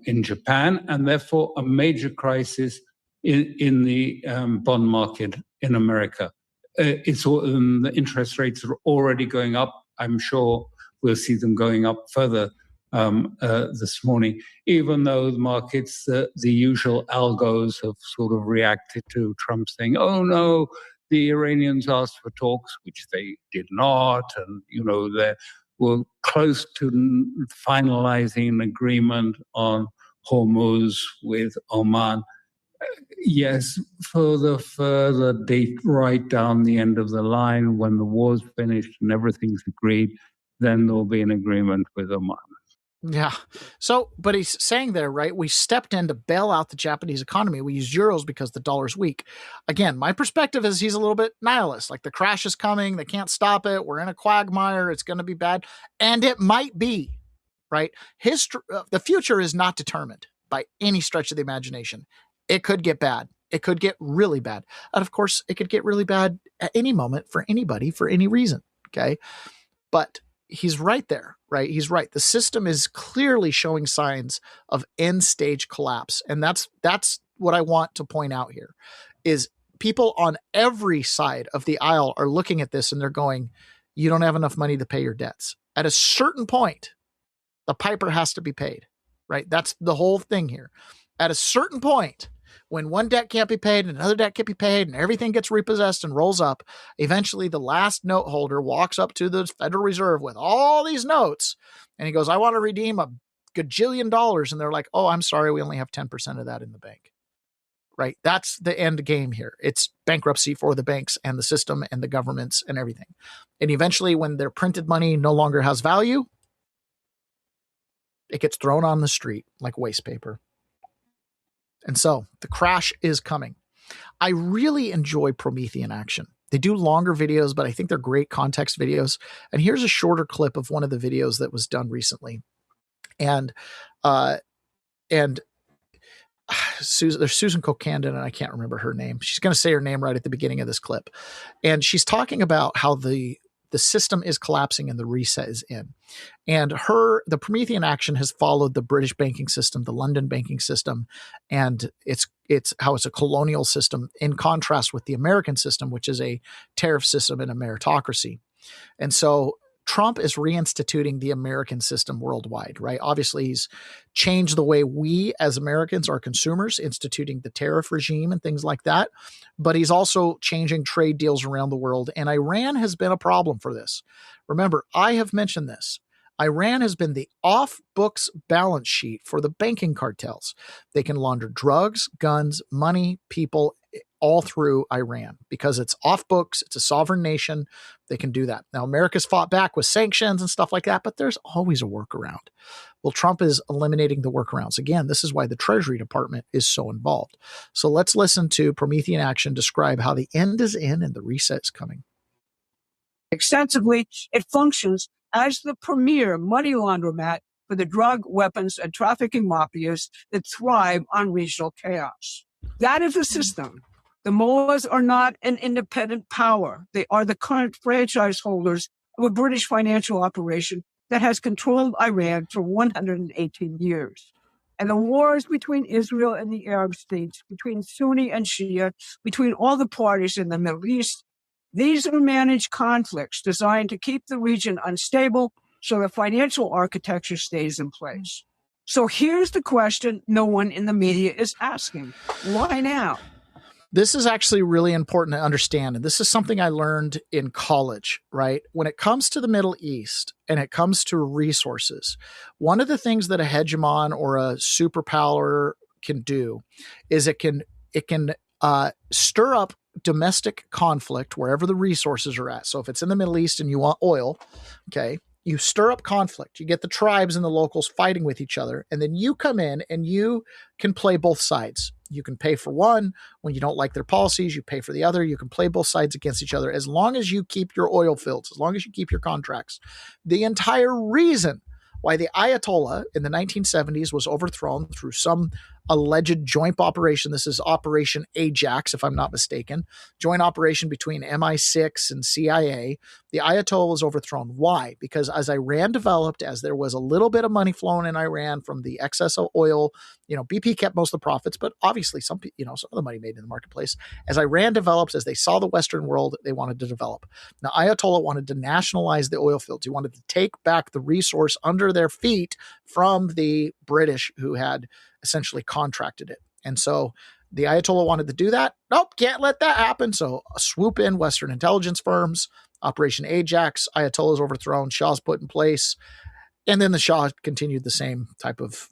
in Japan, and therefore a major crisis in the bond market in America. The interest rates are already going up. I'm sure we'll see them going up further this morning, even though the markets, the usual algos have sort of reacted to Trump saying, oh no, the Iranians asked for talks, which they did not. And, they were close to finalizing an agreement on Hormuz with Oman. Yes, for the further date right down the end of the line, when the war's finished and everything's agreed, then there'll be an agreement with Oman. Yeah. So, but he's saying there, right? We stepped in to bail out the Japanese economy. We use euros because the dollar's weak. Again, my perspective is he's a little bit nihilist. Like the crash is coming. They can't stop it. We're in a quagmire. It's going to be bad. And it might be, right? The future is not determined by any stretch of the imagination. It could get bad. It could get really bad. And of course, it could get really bad at any moment for anybody, for any reason. Okay. But he's right there, right? He's right. The system is clearly showing signs of end stage collapse. And that's what I want to point out here is people on every side of the aisle are looking at this and they're going, you don't have enough money to pay your debts. At a certain point, the piper has to be paid, right? That's the whole thing here. At a certain point, when one debt can't be paid and another debt can't be paid and everything gets repossessed and rolls up, eventually the last note holder walks up to the Federal Reserve with all these notes and he goes, I want to redeem $1 gajillion. And they're like, oh, I'm sorry, we only have 10% of that in the bank. Right? That's the end game here. It's bankruptcy for the banks and the system and the governments and everything. And eventually when their printed money no longer has value, it gets thrown on the street like waste paper. And so the crash is coming. I really enjoy Promethean Action. They do longer videos, but I think they're great context videos. And here's a shorter clip of one of the videos that was done recently. And there's Susan Kokandon, and I can't remember her name. She's going to say her name right at the beginning of this clip. And she's talking about how the system is collapsing and the reset is in. And the Promethean Action has followed the British banking system, the London banking system, and it's how it's a colonial system in contrast with the American system, which is a tariff system and a meritocracy. And so Trump is reinstituting the American system worldwide, right? Obviously, he's changed the way we as Americans are consumers, instituting the tariff regime and things like that. But he's also changing trade deals around the world. And Iran has been a problem for this. Remember, I have mentioned this. Iran has been the off-books balance sheet for the banking cartels. They can launder drugs, guns, money, people, all through Iran because it's off books. It's a sovereign nation. They can do that. Now, America's fought back with sanctions and stuff like that, but there's always a workaround. Well, Trump is eliminating the workarounds. Again, this is why the Treasury Department is so involved. So let's listen to Promethean Action describe how the end is in and the reset is coming. Extensively, it functions as the premier money laundromat for the drug, weapons, and trafficking mafias that thrive on regional chaos. That is the system The mullahs are not an independent power. They are the current franchise holders of a British financial operation that has controlled Iran for 118 years. And the wars between Israel and the Arab states, between Sunni and Shia, between all the parties in the Middle East, these are managed conflicts designed to keep the region unstable so the financial architecture stays in place. So here's the question no one in the media is asking. Why now? This is actually really important to understand. And this is something I learned in college, right? When it comes to the Middle East and it comes to resources, one of the things that a hegemon or a superpower can do is it can stir up domestic conflict wherever the resources are at. So if it's in the Middle East and you want oil, okay, you stir up conflict. You get the tribes and the locals fighting with each other, and then you come in and you can play both sides. You can pay for one when you don't like their policies. You pay for the other. You can play both sides against each other as long as you keep your oil fields, as long as you keep your contracts. The entire reason why the Ayatollah in the 1970s was overthrown through some alleged joint operation. This is Operation Ajax, if I'm not mistaken, joint operation between MI6 and CIA. The Ayatollah was overthrown. Why? Because as Iran developed, as there was a little bit of money flowing in Iran from the excess of oil, BP kept most of the profits, but obviously some of the money made in the marketplace. As Iran developed, as they saw the Western world, they wanted to develop. Now, Ayatollah wanted to nationalize the oil fields. He wanted to take back the resource under their feet from the British who had essentially contracted it. And so the Ayatollah wanted to do that. Nope, can't let that happen. So swoop in Western intelligence firms, Operation Ajax, Ayatollah's overthrown, Shah's put in place. And then the Shah continued the same type of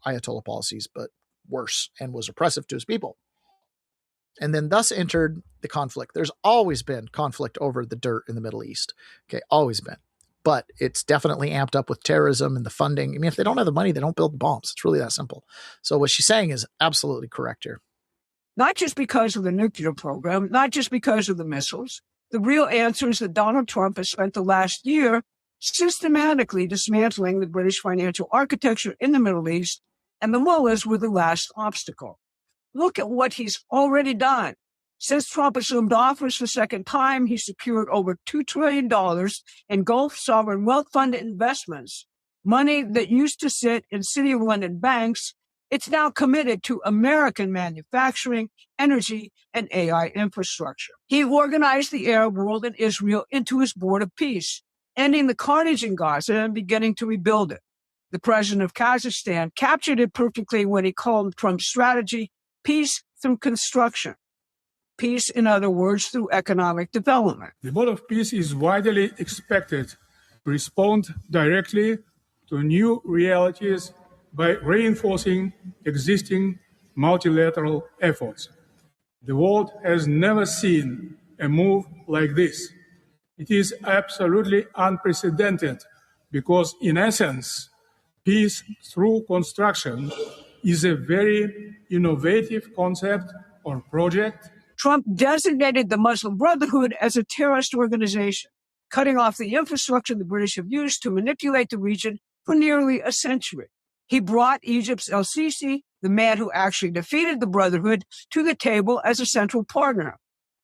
Ayatollah policies, but worse, and was oppressive to his people. And then thus entered the conflict. There's always been conflict over the dirt in the Middle East. Okay, always been. But it's definitely amped up with terrorism and the funding. I mean, if they don't have the money, they don't build bombs. It's really that simple. So what she's saying is absolutely correct here. Not just because of the nuclear program, not just because of the missiles. The real answer is that Donald Trump has spent the last year systematically dismantling the British financial architecture in the Middle East, and the mullahs were the last obstacle. Look at what he's already done. Since Trump assumed office the second time, he secured over $2 trillion in Gulf sovereign wealth fund investments, money that used to sit in City of London banks. It's now committed to American manufacturing, energy, and AI infrastructure. He organized the Arab world and Israel into his board of peace, ending the carnage in Gaza and beginning to rebuild it. The president of Kazakhstan captured it perfectly when he called Trump's strategy peace through construction. Peace, in other words, through economic development. The board of peace is widely expected to respond directly to new realities by reinforcing existing multilateral efforts. The world has never seen a move like this. It is absolutely unprecedented because, in essence, peace through construction is a very innovative concept or project. Trump designated the Muslim Brotherhood as a terrorist organization, cutting off the infrastructure the British have used to manipulate the region for nearly a century. He brought Egypt's el-Sisi, the man who actually defeated the Brotherhood, to the table as a central partner.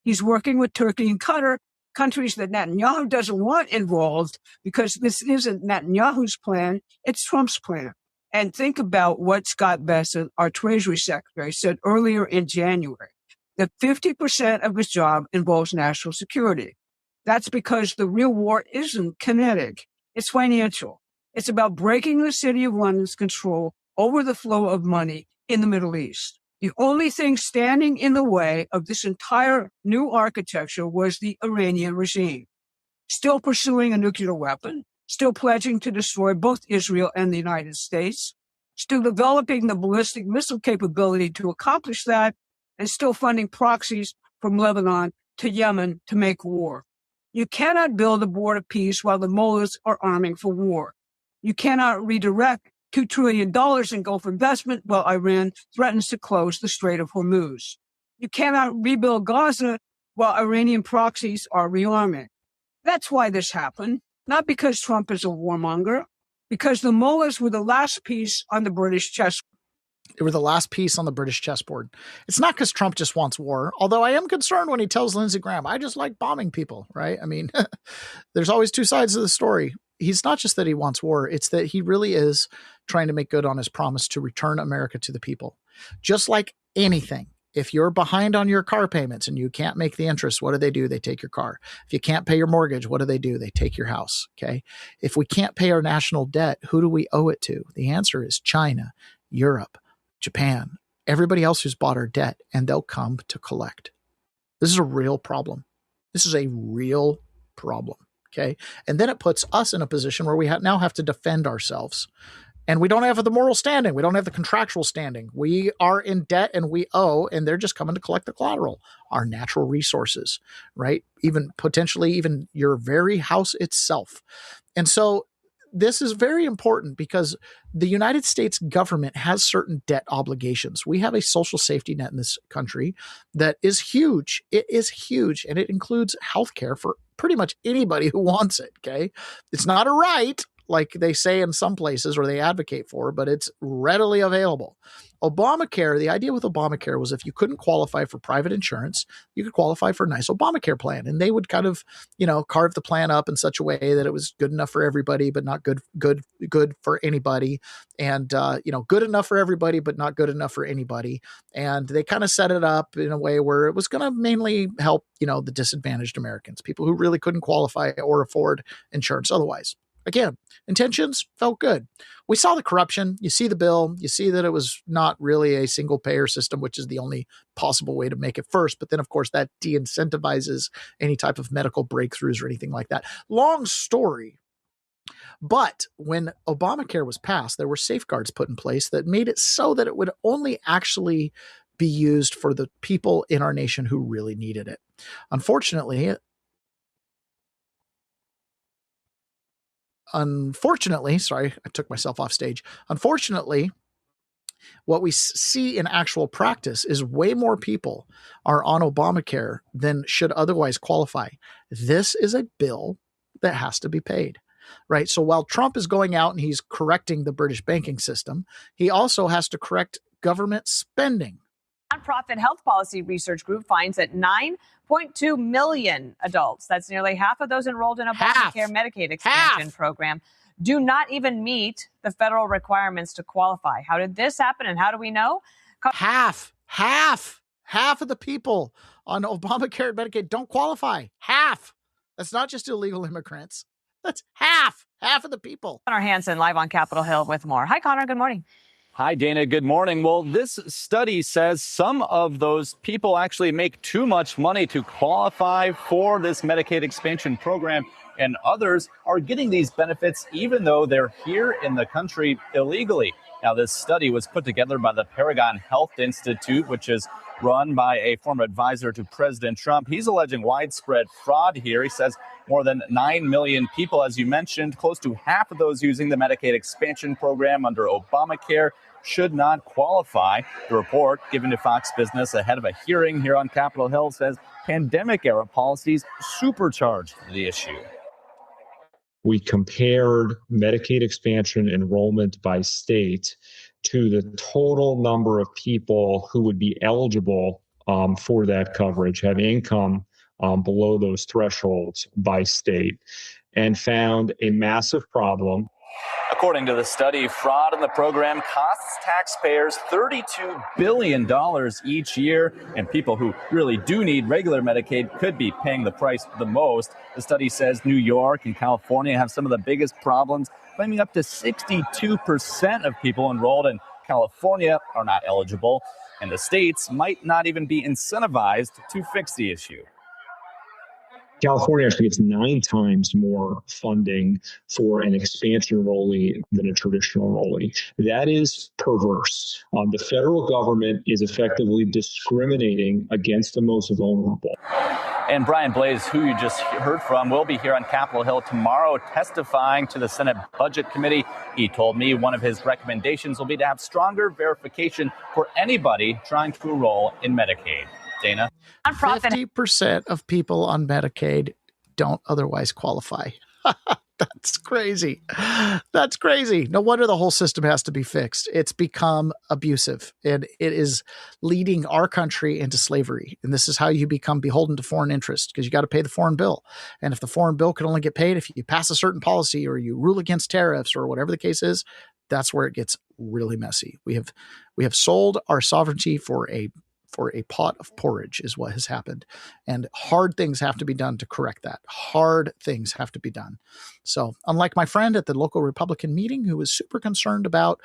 He's working with Turkey and Qatar, countries that Netanyahu doesn't want involved because this isn't Netanyahu's plan, it's Trump's plan. And think about what Scott Bessent, our Treasury Secretary, said earlier in January, that 50% of his job involves national security. That's because the real war isn't kinetic, it's financial. It's about breaking the City of London's control over the flow of money in the Middle East. The only thing standing in the way of this entire new architecture was the Iranian regime, still pursuing a nuclear weapon, still pledging to destroy both Israel and the United States, still developing the ballistic missile capability to accomplish that, and still funding proxies from Lebanon to Yemen to make war. You cannot build a board of peace while the mullahs are arming for war. You cannot redirect $2 trillion in Gulf investment while Iran threatens to close the Strait of Hormuz. You cannot rebuild Gaza while Iranian proxies are rearming. That's why this happened, not because Trump is a warmonger, because the mullahs were the last piece on the British chessboard. They were the last piece on the British chessboard. It's not because Trump just wants war, although I am concerned when he tells Lindsey Graham, I just like bombing people, right? I mean, there's always two sides of the story. He's not just that he wants war, it's that he really is trying to make good on his promise to return America to the people. Just like anything, if you're behind on your car payments and you can't make the interest, what do? They take your car. If you can't pay your mortgage, what do? They take your house, okay? If we can't pay our national debt, who do we owe it to? The answer is China, Europe, Japan, everybody else who's bought our debt, and they'll come to collect. This is a real problem. This is a real problem, okay? And then it puts us in a position where we now have to defend ourselves. And we don't have the moral standing. We don't have the contractual standing. We are in debt and we owe, and they're just coming to collect the collateral, our natural resources, right? Even potentially even your very house itself. And so this is very important because the United States government has certain debt obligations. We have a social safety net in this country that is huge. It is huge, and it includes healthcare for pretty much anybody who wants it, okay? It's not a right, like they say in some places or they advocate for, but it's readily available. Obamacare, the idea with Obamacare was if you couldn't qualify for private insurance, you could qualify for a nice Obamacare plan. And they would kind of, carve the plan up in such a way that it was good enough for everybody, but not good for anybody. And, good enough for everybody, but not good enough for anybody. And they kind of set it up in a way where it was going to mainly help, the disadvantaged Americans, people who really couldn't qualify or afford insurance otherwise. Again, intentions felt good. We saw the corruption. You see the bill. You see that it was not really a single payer system, which is the only possible way to make it first. But then, of course, that de-incentivizes any type of medical breakthroughs or anything like that. Long story. But when Obamacare was passed, there were safeguards put in place that made it so that it would only actually be used for the people in our nation who really needed it. Unfortunately, sorry, I took myself off stage. Unfortunately, what we see in actual practice is way more people are on Obamacare than should otherwise qualify. This is a bill that has to be paid, right? So while Trump is going out and he's correcting the British banking system, he also has to correct government spending. Nonprofit health policy research group finds that 9.2 million adults, that's nearly half of those enrolled in Obamacare Medicaid expansion program, do not even meet the federal requirements to qualify. How did this happen and how do we know? Half of the people on Obamacare and Medicaid don't qualify. Half. That's not just illegal immigrants. That's half of the people. Connor Hansen live on Capitol Hill with more. Hi, Connor. Good morning. Hi, Dana. Good morning. Well, this study says some of those people actually make too much money to qualify for this Medicaid expansion program, and others are getting these benefits even though they're here in the country illegally. Now, this study was put together by the Paragon Health Institute, which is run by a former advisor to President Trump. He's alleging widespread fraud here. He says more than 9 million people, as you mentioned, close to half of those using the Medicaid expansion program under Obamacare should not qualify. The report given to Fox Business ahead of a hearing here on Capitol Hill says pandemic-era policies supercharged the issue. We compared Medicaid expansion enrollment by state to the total number of people who would be eligible for that coverage, have income below those thresholds by state, and found a massive problem. According to the study, fraud in the program costs taxpayers $32 billion each year, and people who really do need regular Medicaid could be paying the price the most. The study says New York and California have some of the biggest problems, claiming up to 62% of people enrolled in California are not eligible, and the states might not even be incentivized to fix the issue. California actually gets 9 times more funding for an expansion enrollee than a traditional enrollee. That is perverse. The federal government is effectively discriminating against the most vulnerable. And Brian Blaze, who you just heard from, will be here on Capitol Hill tomorrow testifying to the Senate Budget Committee. He told me one of his recommendations will be to have stronger verification for anybody trying to enroll in Medicaid. Dana? 50% of people on Medicaid don't otherwise qualify. That's crazy. That's crazy. No wonder the whole system has to be fixed. It's become abusive, and it is leading our country into slavery. And this is how you become beholden to foreign interest, because you got to pay the foreign bill. And if the foreign bill can only get paid if you pass a certain policy or you rule against tariffs or whatever the case is, that's where it gets really messy. We have sold our sovereignty for a pot of porridge is what has happened. And hard things have to be done to correct that. Hard things have to be done. So unlike my friend at the local Republican meeting who was super concerned about,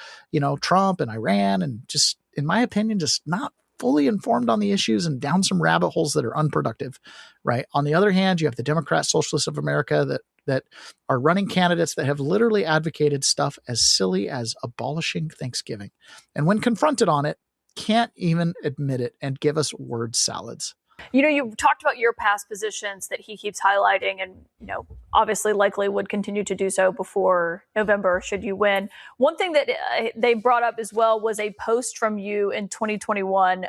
Trump and Iran and just, in my opinion, just not fully informed on the issues and down some rabbit holes that are unproductive, right? On the other hand, you have the Democrat Socialists of America that are running candidates that have literally advocated stuff as silly as abolishing Thanksgiving. And when confronted on it, can't even admit it and give us word salads. You talked about your past positions that he keeps highlighting and, obviously likely would continue to do so before November should you win. One thing that they brought up as well was a post from you in 2021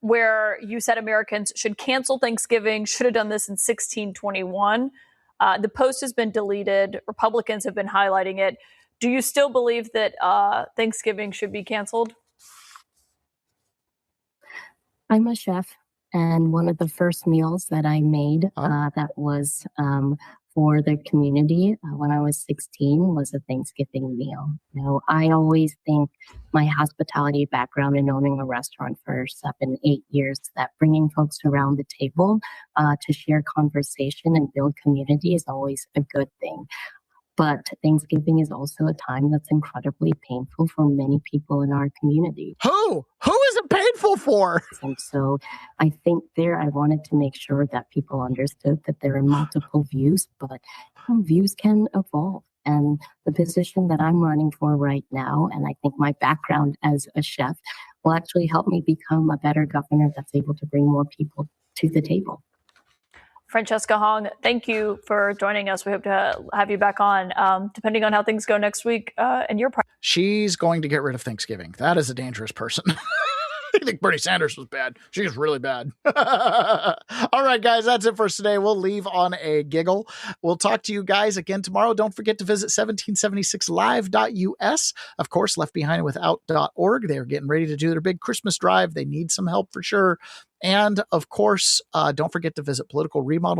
where you said Americans should cancel Thanksgiving, should have done this in 1621. The post has been deleted. Republicans have been highlighting it. Do you still believe that Thanksgiving should be canceled? I'm a chef, and one of the first meals that I made that was for the community when I was 16 was a Thanksgiving meal. I always think my hospitality background in owning a restaurant for 7-8 years, that bringing folks around the table to share conversation and build community is always a good thing. But Thanksgiving is also a time that's incredibly painful for many people in our community. Who is it painful for? And so I think I wanted to make sure that people understood that there are multiple views, but views can evolve. And the position that I'm running for right now, and I think my background as a chef will actually help me become a better governor that's able to bring more people to the table. Francesca Hong, thank you for joining us. We hope to have you back on, depending on how things go next week in your part. She's going to get rid of Thanksgiving. That is a dangerous person. I think Bernie Sanders was bad. She's really bad. All right, guys, that's it for us today. We'll leave on a giggle. We'll talk to you guys again tomorrow. Don't forget to visit 1776live.us. Of course, leftbehindwithout.org. They're getting ready to do their big Christmas drive. They need some help for sure. And of course, don't forget to visit politicalremodel.com